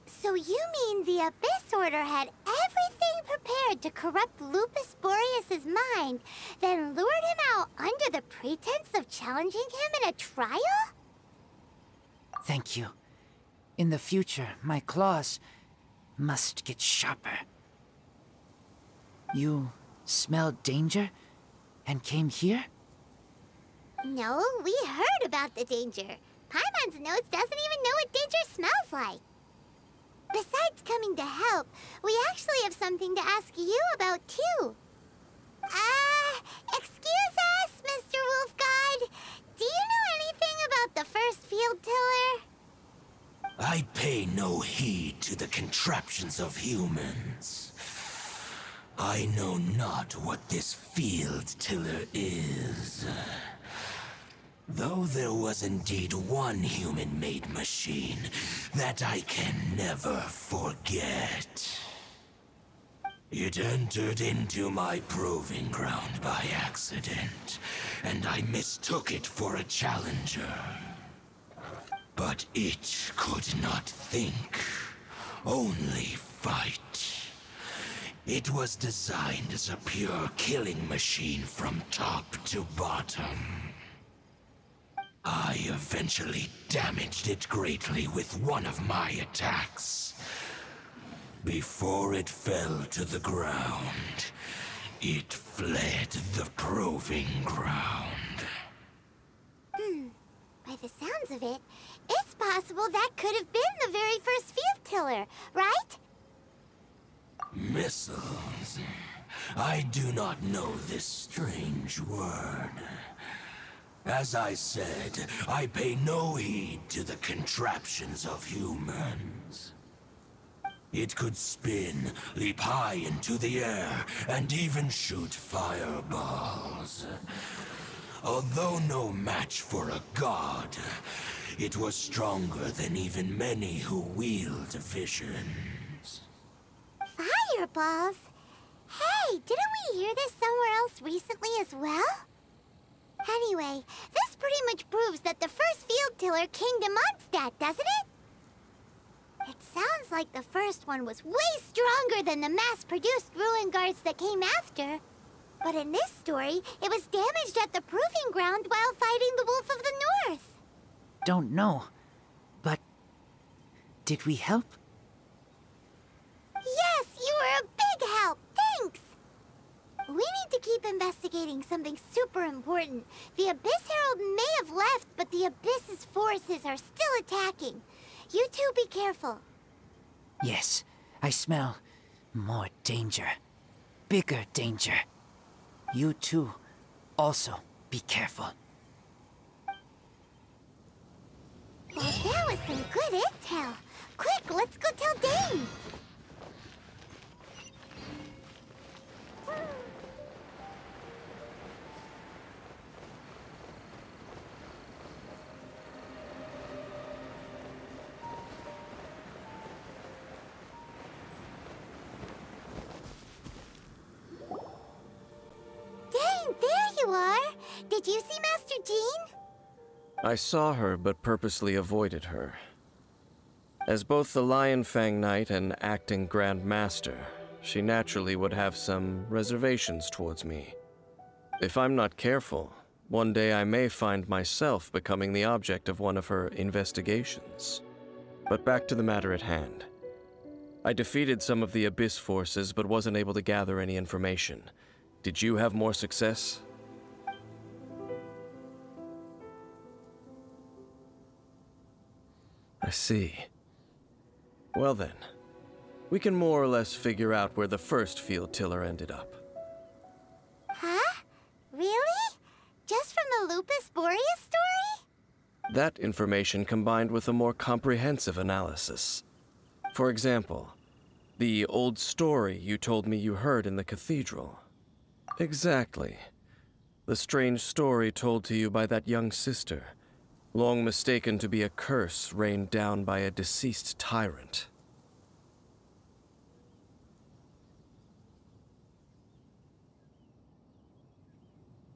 Speaker 2: so you mean the Abyss Order had everything prepared to corrupt Lupus Boreas' mind, then lured him out under the pretense of challenging him in a trial?
Speaker 9: Thank you. In the future, my claws must get sharper. You smelled danger and came here?
Speaker 2: No, we heard about the danger. Paimon's notes doesn't even know what danger smells like. Besides coming to help, we actually have something to ask you about, too. Excuse us, Mr. Wolf God. Do you know anything about the first field tiller?
Speaker 4: I pay no heed to the contraptions of humans. I know not what this field tiller is. Though there was indeed one human-made machine that I can never forget. It entered into my proving ground by accident, and I mistook it for a challenger. But it could not think, only fight. It was designed as a pure killing machine from top to bottom. I eventually damaged it greatly with one of my attacks. Before it fell to the ground, it fled the proving ground.
Speaker 2: By the sounds of it, it's possible that could have been the very first field tiller, right?
Speaker 4: Missiles. I do not know this strange word. As I said, I pay no heed to the contraptions of humans. It could spin, leap high into the air, and even shoot fireballs. Although no match for a god, it was stronger than even many who wield visions.
Speaker 2: Fireballs? Hey, didn't we hear this somewhere else recently as well? Anyway, this pretty much proves that the first field tiller came to Mondstadt, doesn't it? It sounds like the first one was way stronger than the mass-produced ruin guards that came after. But in this story, it was damaged at the proving ground while fighting the Wolf of the North.
Speaker 9: Don't know, but did we help?
Speaker 2: Yes, you were a big help. Thanks. We need to keep investigating something super important. The Abyss Herald may have left, but the Abyss's forces are still attacking. You two be careful.
Speaker 9: Yes, I smell more danger. Bigger danger. You two also be careful.
Speaker 2: Well, that was some good intel. Quick, let's go tell Dane. Dane, there you are. Did you see Master Jean?
Speaker 5: I saw her, but purposely avoided her. As both the Lion Fang Knight and acting Grand Master, she naturally would have some reservations towards me. If I'm not careful, one day I may find myself becoming the object of one of her investigations. But back to the matter at hand. I defeated some of the Abyss forces, but wasn't able to gather any information. Did you have more success? I see. Well then, we can more or less figure out where the first field tiller ended up.
Speaker 2: Huh? Really? Just from the Lupus Boreas story?
Speaker 5: That information combined with a more comprehensive analysis. For example, The old story you told me you heard in the cathedral. Exactly. The strange story told to you by that young sister, long mistaken to be a curse rained down by a deceased tyrant.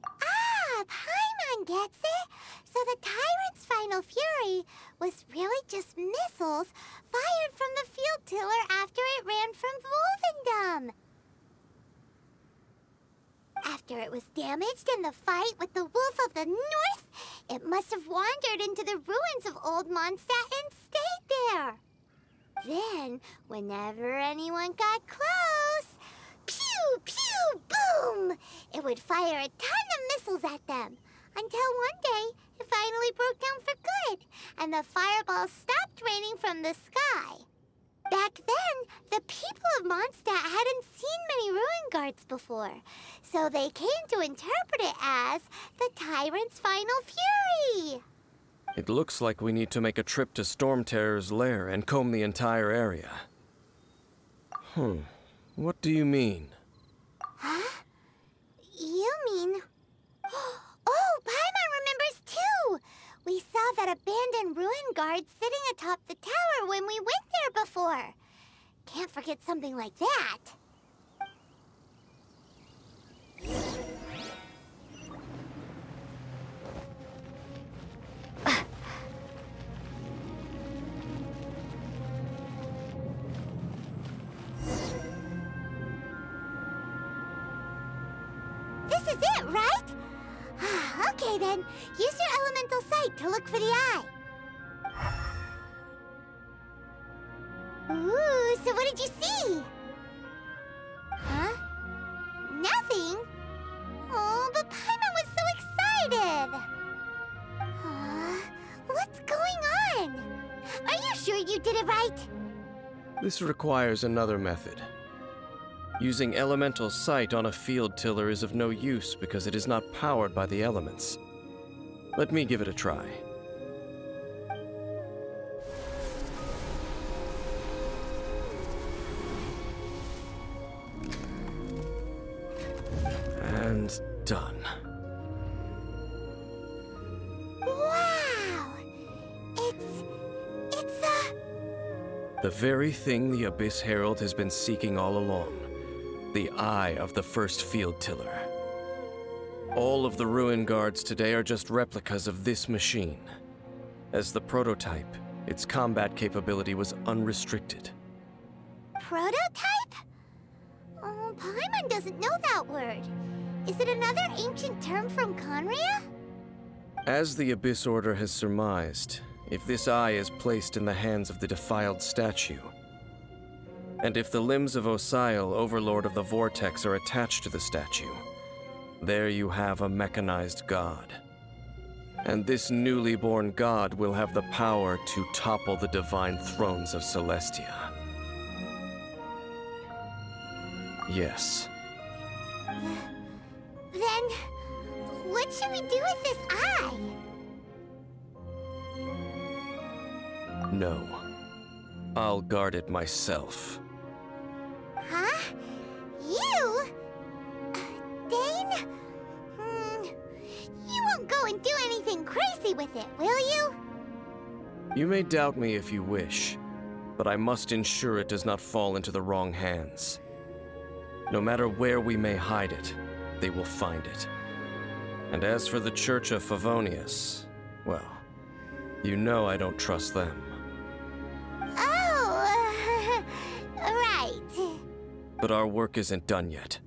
Speaker 2: Ah, Paimon gets it! So the tyrant's final fury was really just missiles fired from the field tiller after it ran from Wolvendom. After it was damaged in the fight with the Wolf of the North, it must have wandered into the ruins of Old Mondstadt and stayed there. Then, whenever anyone got close, pew, pew, boom! It would fire a ton of missiles at them, until one day it finally broke down for good, and the fireballs stopped raining from the sky. Back then, the people of Mondstadt hadn't seen many ruin guards before, so they came to interpret it as the tyrant's final fury.
Speaker 5: It looks like we need to make a trip to Storm Terror's lair and comb the entire area. What do you mean?
Speaker 2: Huh? You mean... Oh, Paimon remembers too! We saw that abandoned ruin guard sitting atop the tower when we went there before. Can't forget something like that. This is it, right? Okay then, use your elemental sight to look for the eye. Ooh, so what did you see? Huh? Nothing? Oh, but Paimon was so excited! What's going on? Are you sure you did it right?
Speaker 5: This requires another method. Using elemental sight on a field tiller is of no use because it is not powered by the elements. Let me give it a try. And done.
Speaker 2: Wow! It's
Speaker 5: the very thing the Abyss Herald has been seeking all along. The eye of the first field tiller. All of the ruin guards today are just replicas of this machine. As the prototype, its combat capability was unrestricted.
Speaker 2: Prototype? Oh, Paimon doesn't know that word. Is it another ancient term from Conria?
Speaker 5: As the Abyss Order has surmised, if this eye is placed in the hands of the defiled statue, and if the limbs of Osial, Overlord of the Vortex, are attached to the statue, there you have a mechanized god. And this newly born god will have the power to topple the divine thrones of Celestia. Yes.
Speaker 2: Then, what should we do with this eye?
Speaker 5: No. I'll guard it myself.
Speaker 2: Huh? You? Dane? You won't go and do anything crazy with it, will you?
Speaker 5: You may doubt me if you wish, but I must ensure it does not fall into the wrong hands. No matter where we may hide it, they will find it. And as for the Church of Favonius, well, you know I don't trust them.
Speaker 2: Oh, right.
Speaker 5: But our work isn't done yet.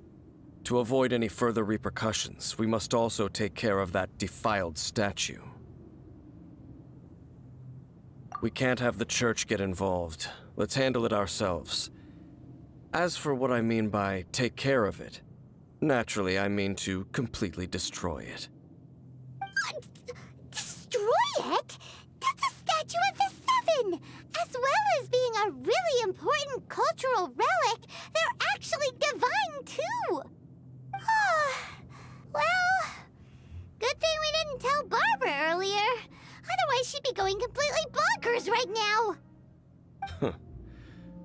Speaker 5: To avoid any further repercussions, we must also take care of that defiled statue. We can't have the Church get involved. Let's handle it ourselves. As for what I mean by take care of it, naturally I mean to completely destroy it.
Speaker 2: Destroy it? That's a statue of the Seven! As well as being a really important cultural relic, they're actually divine too! Well, good thing we didn't tell Barbara earlier. Otherwise she'd be going completely bonkers right now.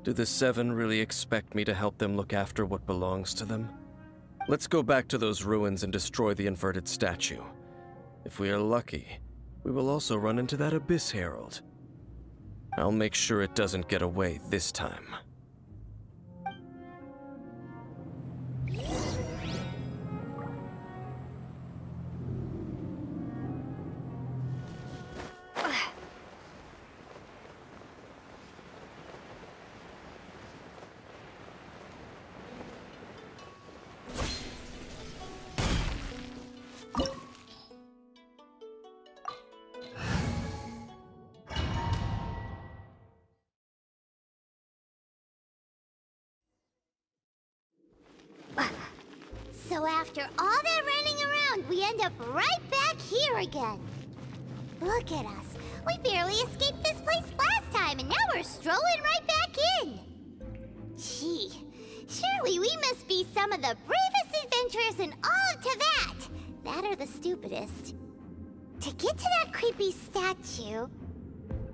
Speaker 5: Do the Seven really expect me to help them look after what belongs to them? Let's go back to those ruins and destroy the inverted statue. If we are lucky, we will also run into that Abyss Herald. I'll make sure it doesn't get away this time.
Speaker 2: So after all that running around, we end up right back here again. Look at us. We barely escaped this place last time, and now we're strolling right back in. Gee, surely we must be some of the bravest adventurers in all of Teyvat. That or the stupidest. To get to that creepy statue,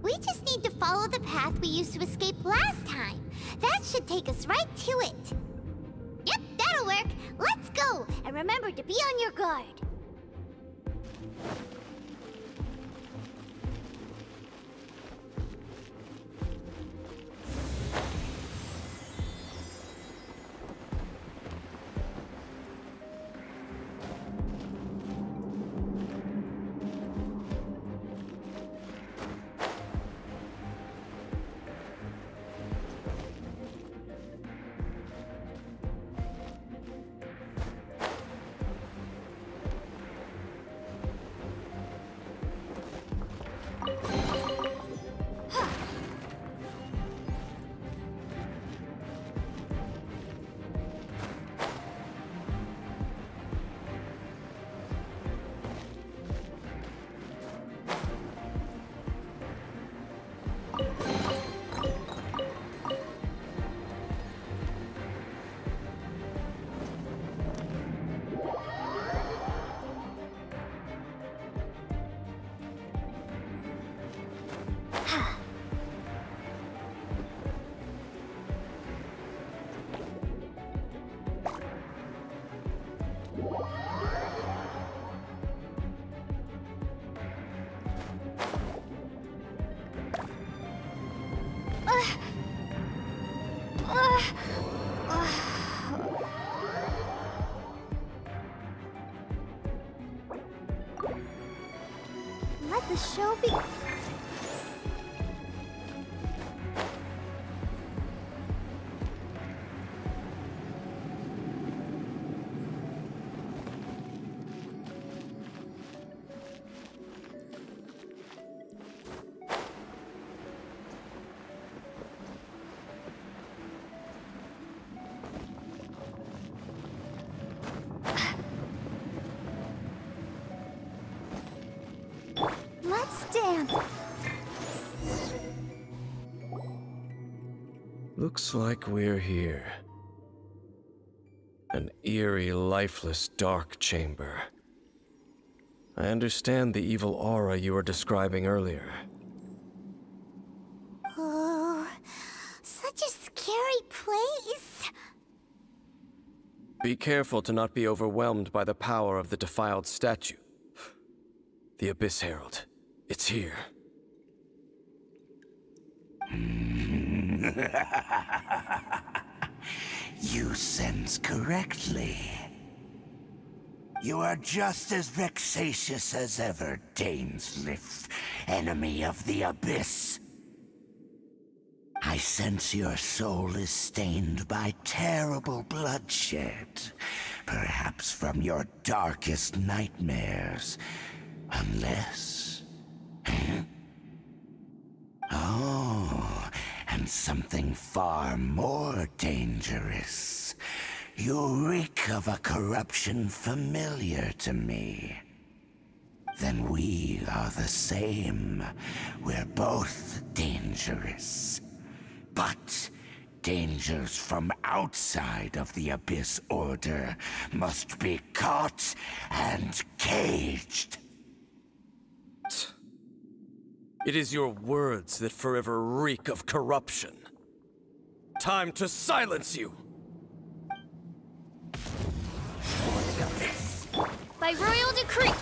Speaker 2: we just need to follow the path we used to escape last time. That should take us right to it. Yep, that'll work. Let's go, and remember to be on your guard. Let the show be... Let's dance.
Speaker 5: Looks like we're here. An eerie, lifeless, dark chamber. I understand the evil aura you were describing earlier.
Speaker 2: Oh, such a scary place.
Speaker 5: Be careful to not be overwhelmed by the power of the defiled statue. The Abyss Herald. It's here.
Speaker 4: You sense correctly. You are just as vexatious as ever, Dainsleif, enemy of the Abyss. I sense your soul is stained by terrible bloodshed, perhaps from your darkest nightmares, unless... Oh, and something far more dangerous. You reek of a corruption familiar to me. Then we are the same. We're both dangerous. But dangers from outside of the Abyss Order must be caught and caged.
Speaker 5: It is your words that forever reek of corruption. time to silence you!
Speaker 2: By royal decree!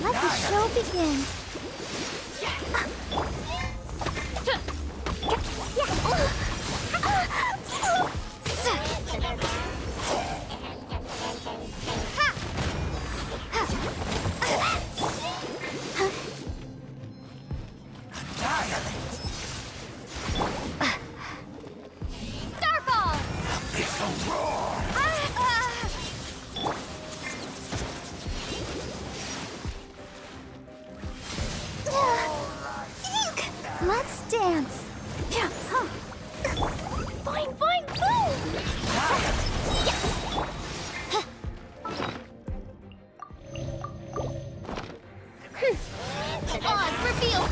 Speaker 2: Let the show begin. Let's dance. Boing, boing, boom! Oz, reveal!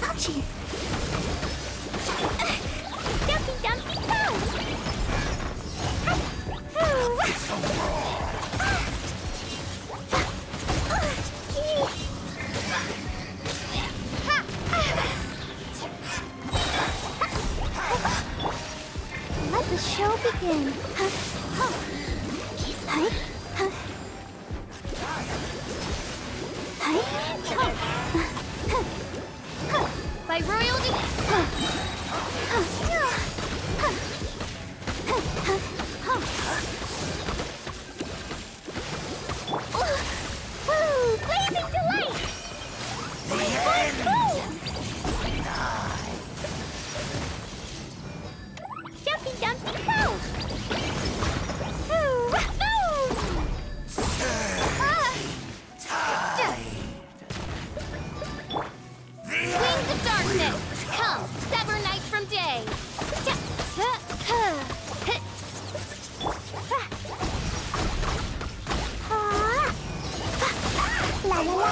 Speaker 2: Ouchie! Dumpy, dumpy, go! Let the show begin. By royalty. Woo! Blazing delight! Jumpy, jumpy, go! Wings of darkness, come, sever night from day. La la la.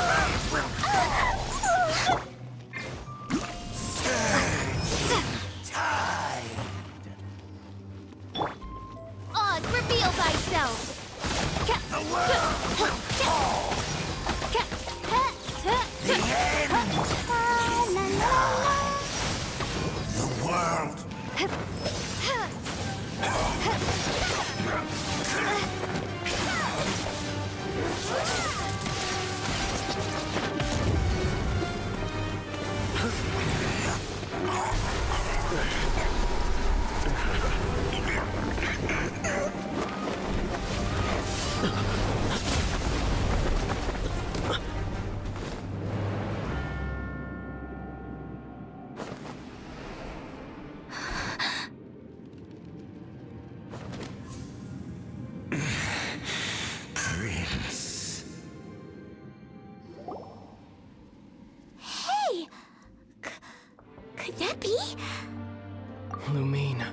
Speaker 2: Oz, reveal thyself.
Speaker 4: The world will fall. The end. The world. Prince.
Speaker 2: Hey! Could that be?
Speaker 5: Lumine.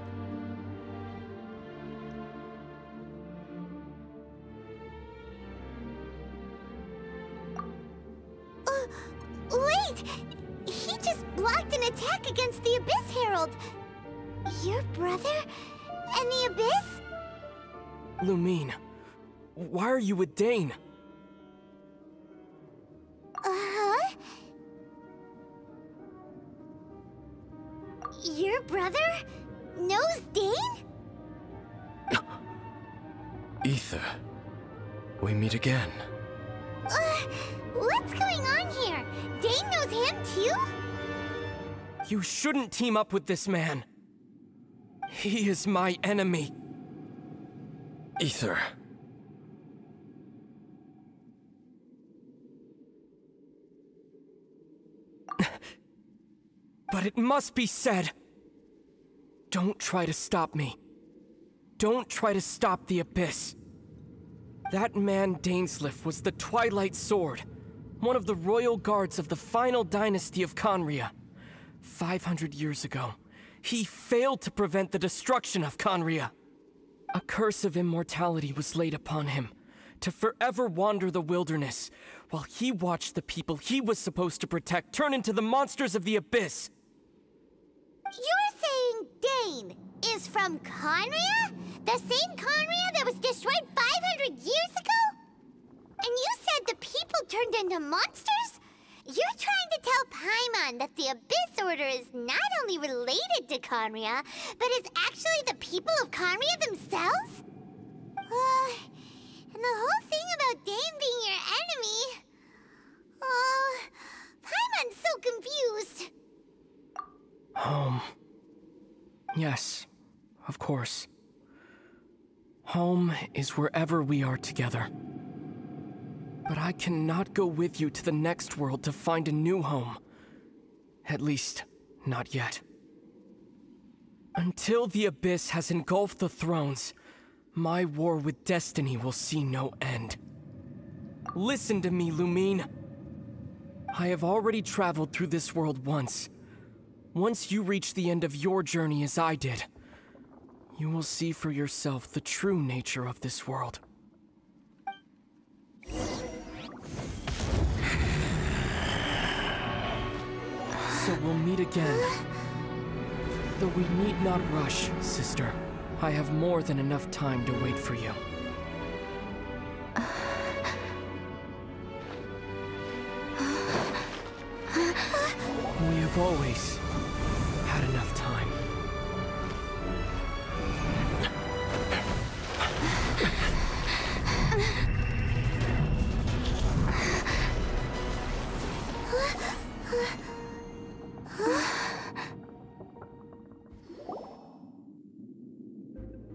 Speaker 2: Wait! He just blocked an attack against the Abyss Herald! Your brother? And the Abyss?
Speaker 10: Lumine, why are you with Dane?
Speaker 2: Uh-huh? Your brother knows Dane?
Speaker 5: Ether. We meet again.
Speaker 2: What's going on here? Dane knows him too?
Speaker 10: You shouldn't team up with this man. He is my enemy.
Speaker 5: Ether.
Speaker 10: But it must be said. Don't try to stop me. Don't try to stop the Abyss. That man Dainsleif was the Twilight Sword, one of the royal guards of the final dynasty of Conria. 500 years ago, he failed to prevent the destruction of Conria. A curse of immortality was laid upon him, to forever wander the wilderness, while he watched the people he was supposed to protect turn into the monsters of the Abyss.
Speaker 2: You're saying Dane is from Conria? The same Conria that was destroyed 500 years ago? And you said the people turned into monsters? You're trying to tell Paimon that the Abyss Order is not only related to Conria, but is actually the people of Conria themselves? And the whole thing about Dane being your enemy... Oh, Paimon's so confused.
Speaker 10: Home. Yes, of course. Home is wherever we are together. But I cannot go with you to the next world to find a new home. At least, not yet. Until the Abyss has engulfed the thrones, my war with destiny will see no end. Listen to me, Lumine. I have already traveled through this world once. Once you reach the end of your journey as I did, you will see for yourself the true nature of this world. So we'll meet again. Though we need not rush, sister. I have more than enough time to wait for you. We have always had enough time.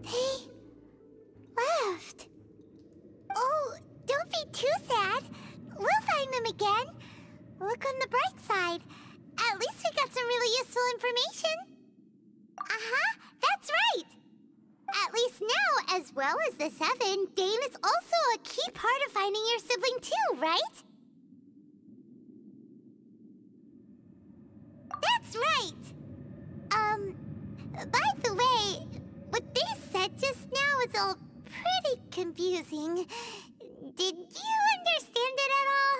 Speaker 2: They left. Oh, don't be too sad. We'll find them again. Look on the bright side. At least we got some really useful information. Uh-huh, that's right. At least now, as well as the Seven, Dane is also a key part of finding your sibling too, right? That's right. By the way, what they said just now is all pretty confusing. Did you understand it at all?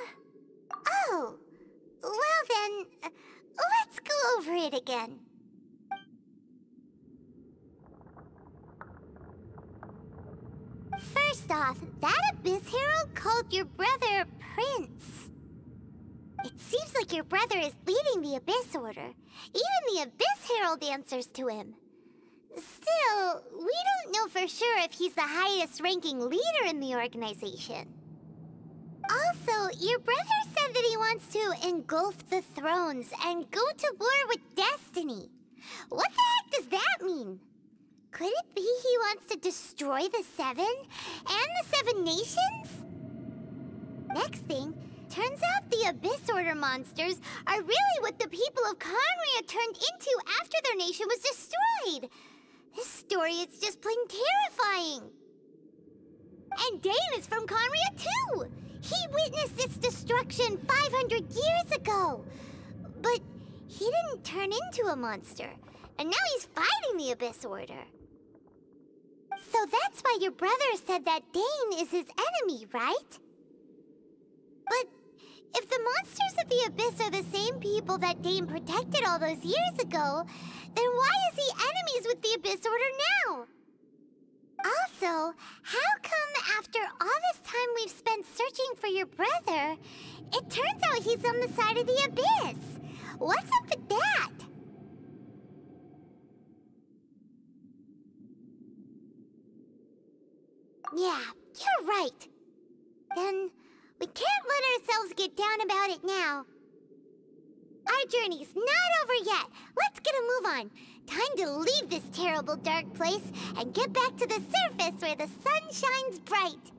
Speaker 2: Oh, well then, let's go over it again. First off, that Abyss Herald called your brother Prince. It seems like your brother is leading the Abyss Order. Even the Abyss Herald answers to him. Still, we don't know for sure if he's the highest ranking leader in the organization. Also, your brother said that he wants to engulf the thrones and go to war with destiny. What the heck does that mean? Could it be he wants to destroy the Seven and the Seven Nations? Next thing, turns out the Abyss Order monsters are really what the people of Conria turned into after their nation was destroyed. This story is just plain terrifying. And Dane is from Conria too. He witnessed its destruction 500 years ago. But he didn't turn into a monster. And now he's fighting the Abyss Order. So that's why your brother said that Dane is his enemy, right? But if the monsters of the Abyss are the same people that Dane protected all those years ago, then why is he enemies with the Abyss Order now? Also, how come after all this time we've spent searching for your brother, it turns out he's on the side of the Abyss? What's up with that? Yeah, you're right. Then we can't let ourselves get down about it now. Our journey's not over yet. Let's get a move on. Time to leave this terrible dark place and get back to the surface where the sun shines bright.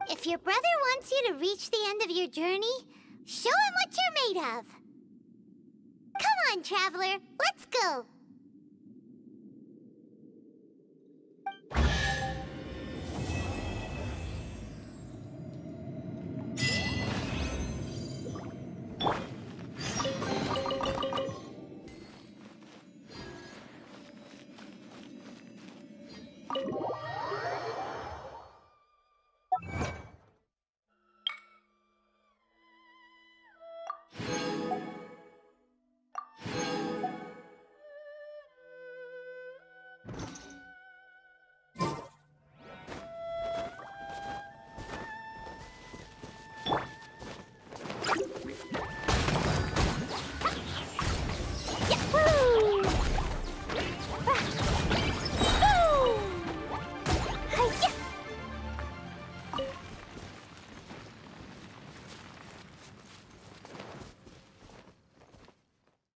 Speaker 2: If your brother wants you to reach the end of your journey, show him what you're made of. Come on, traveler. Let's go.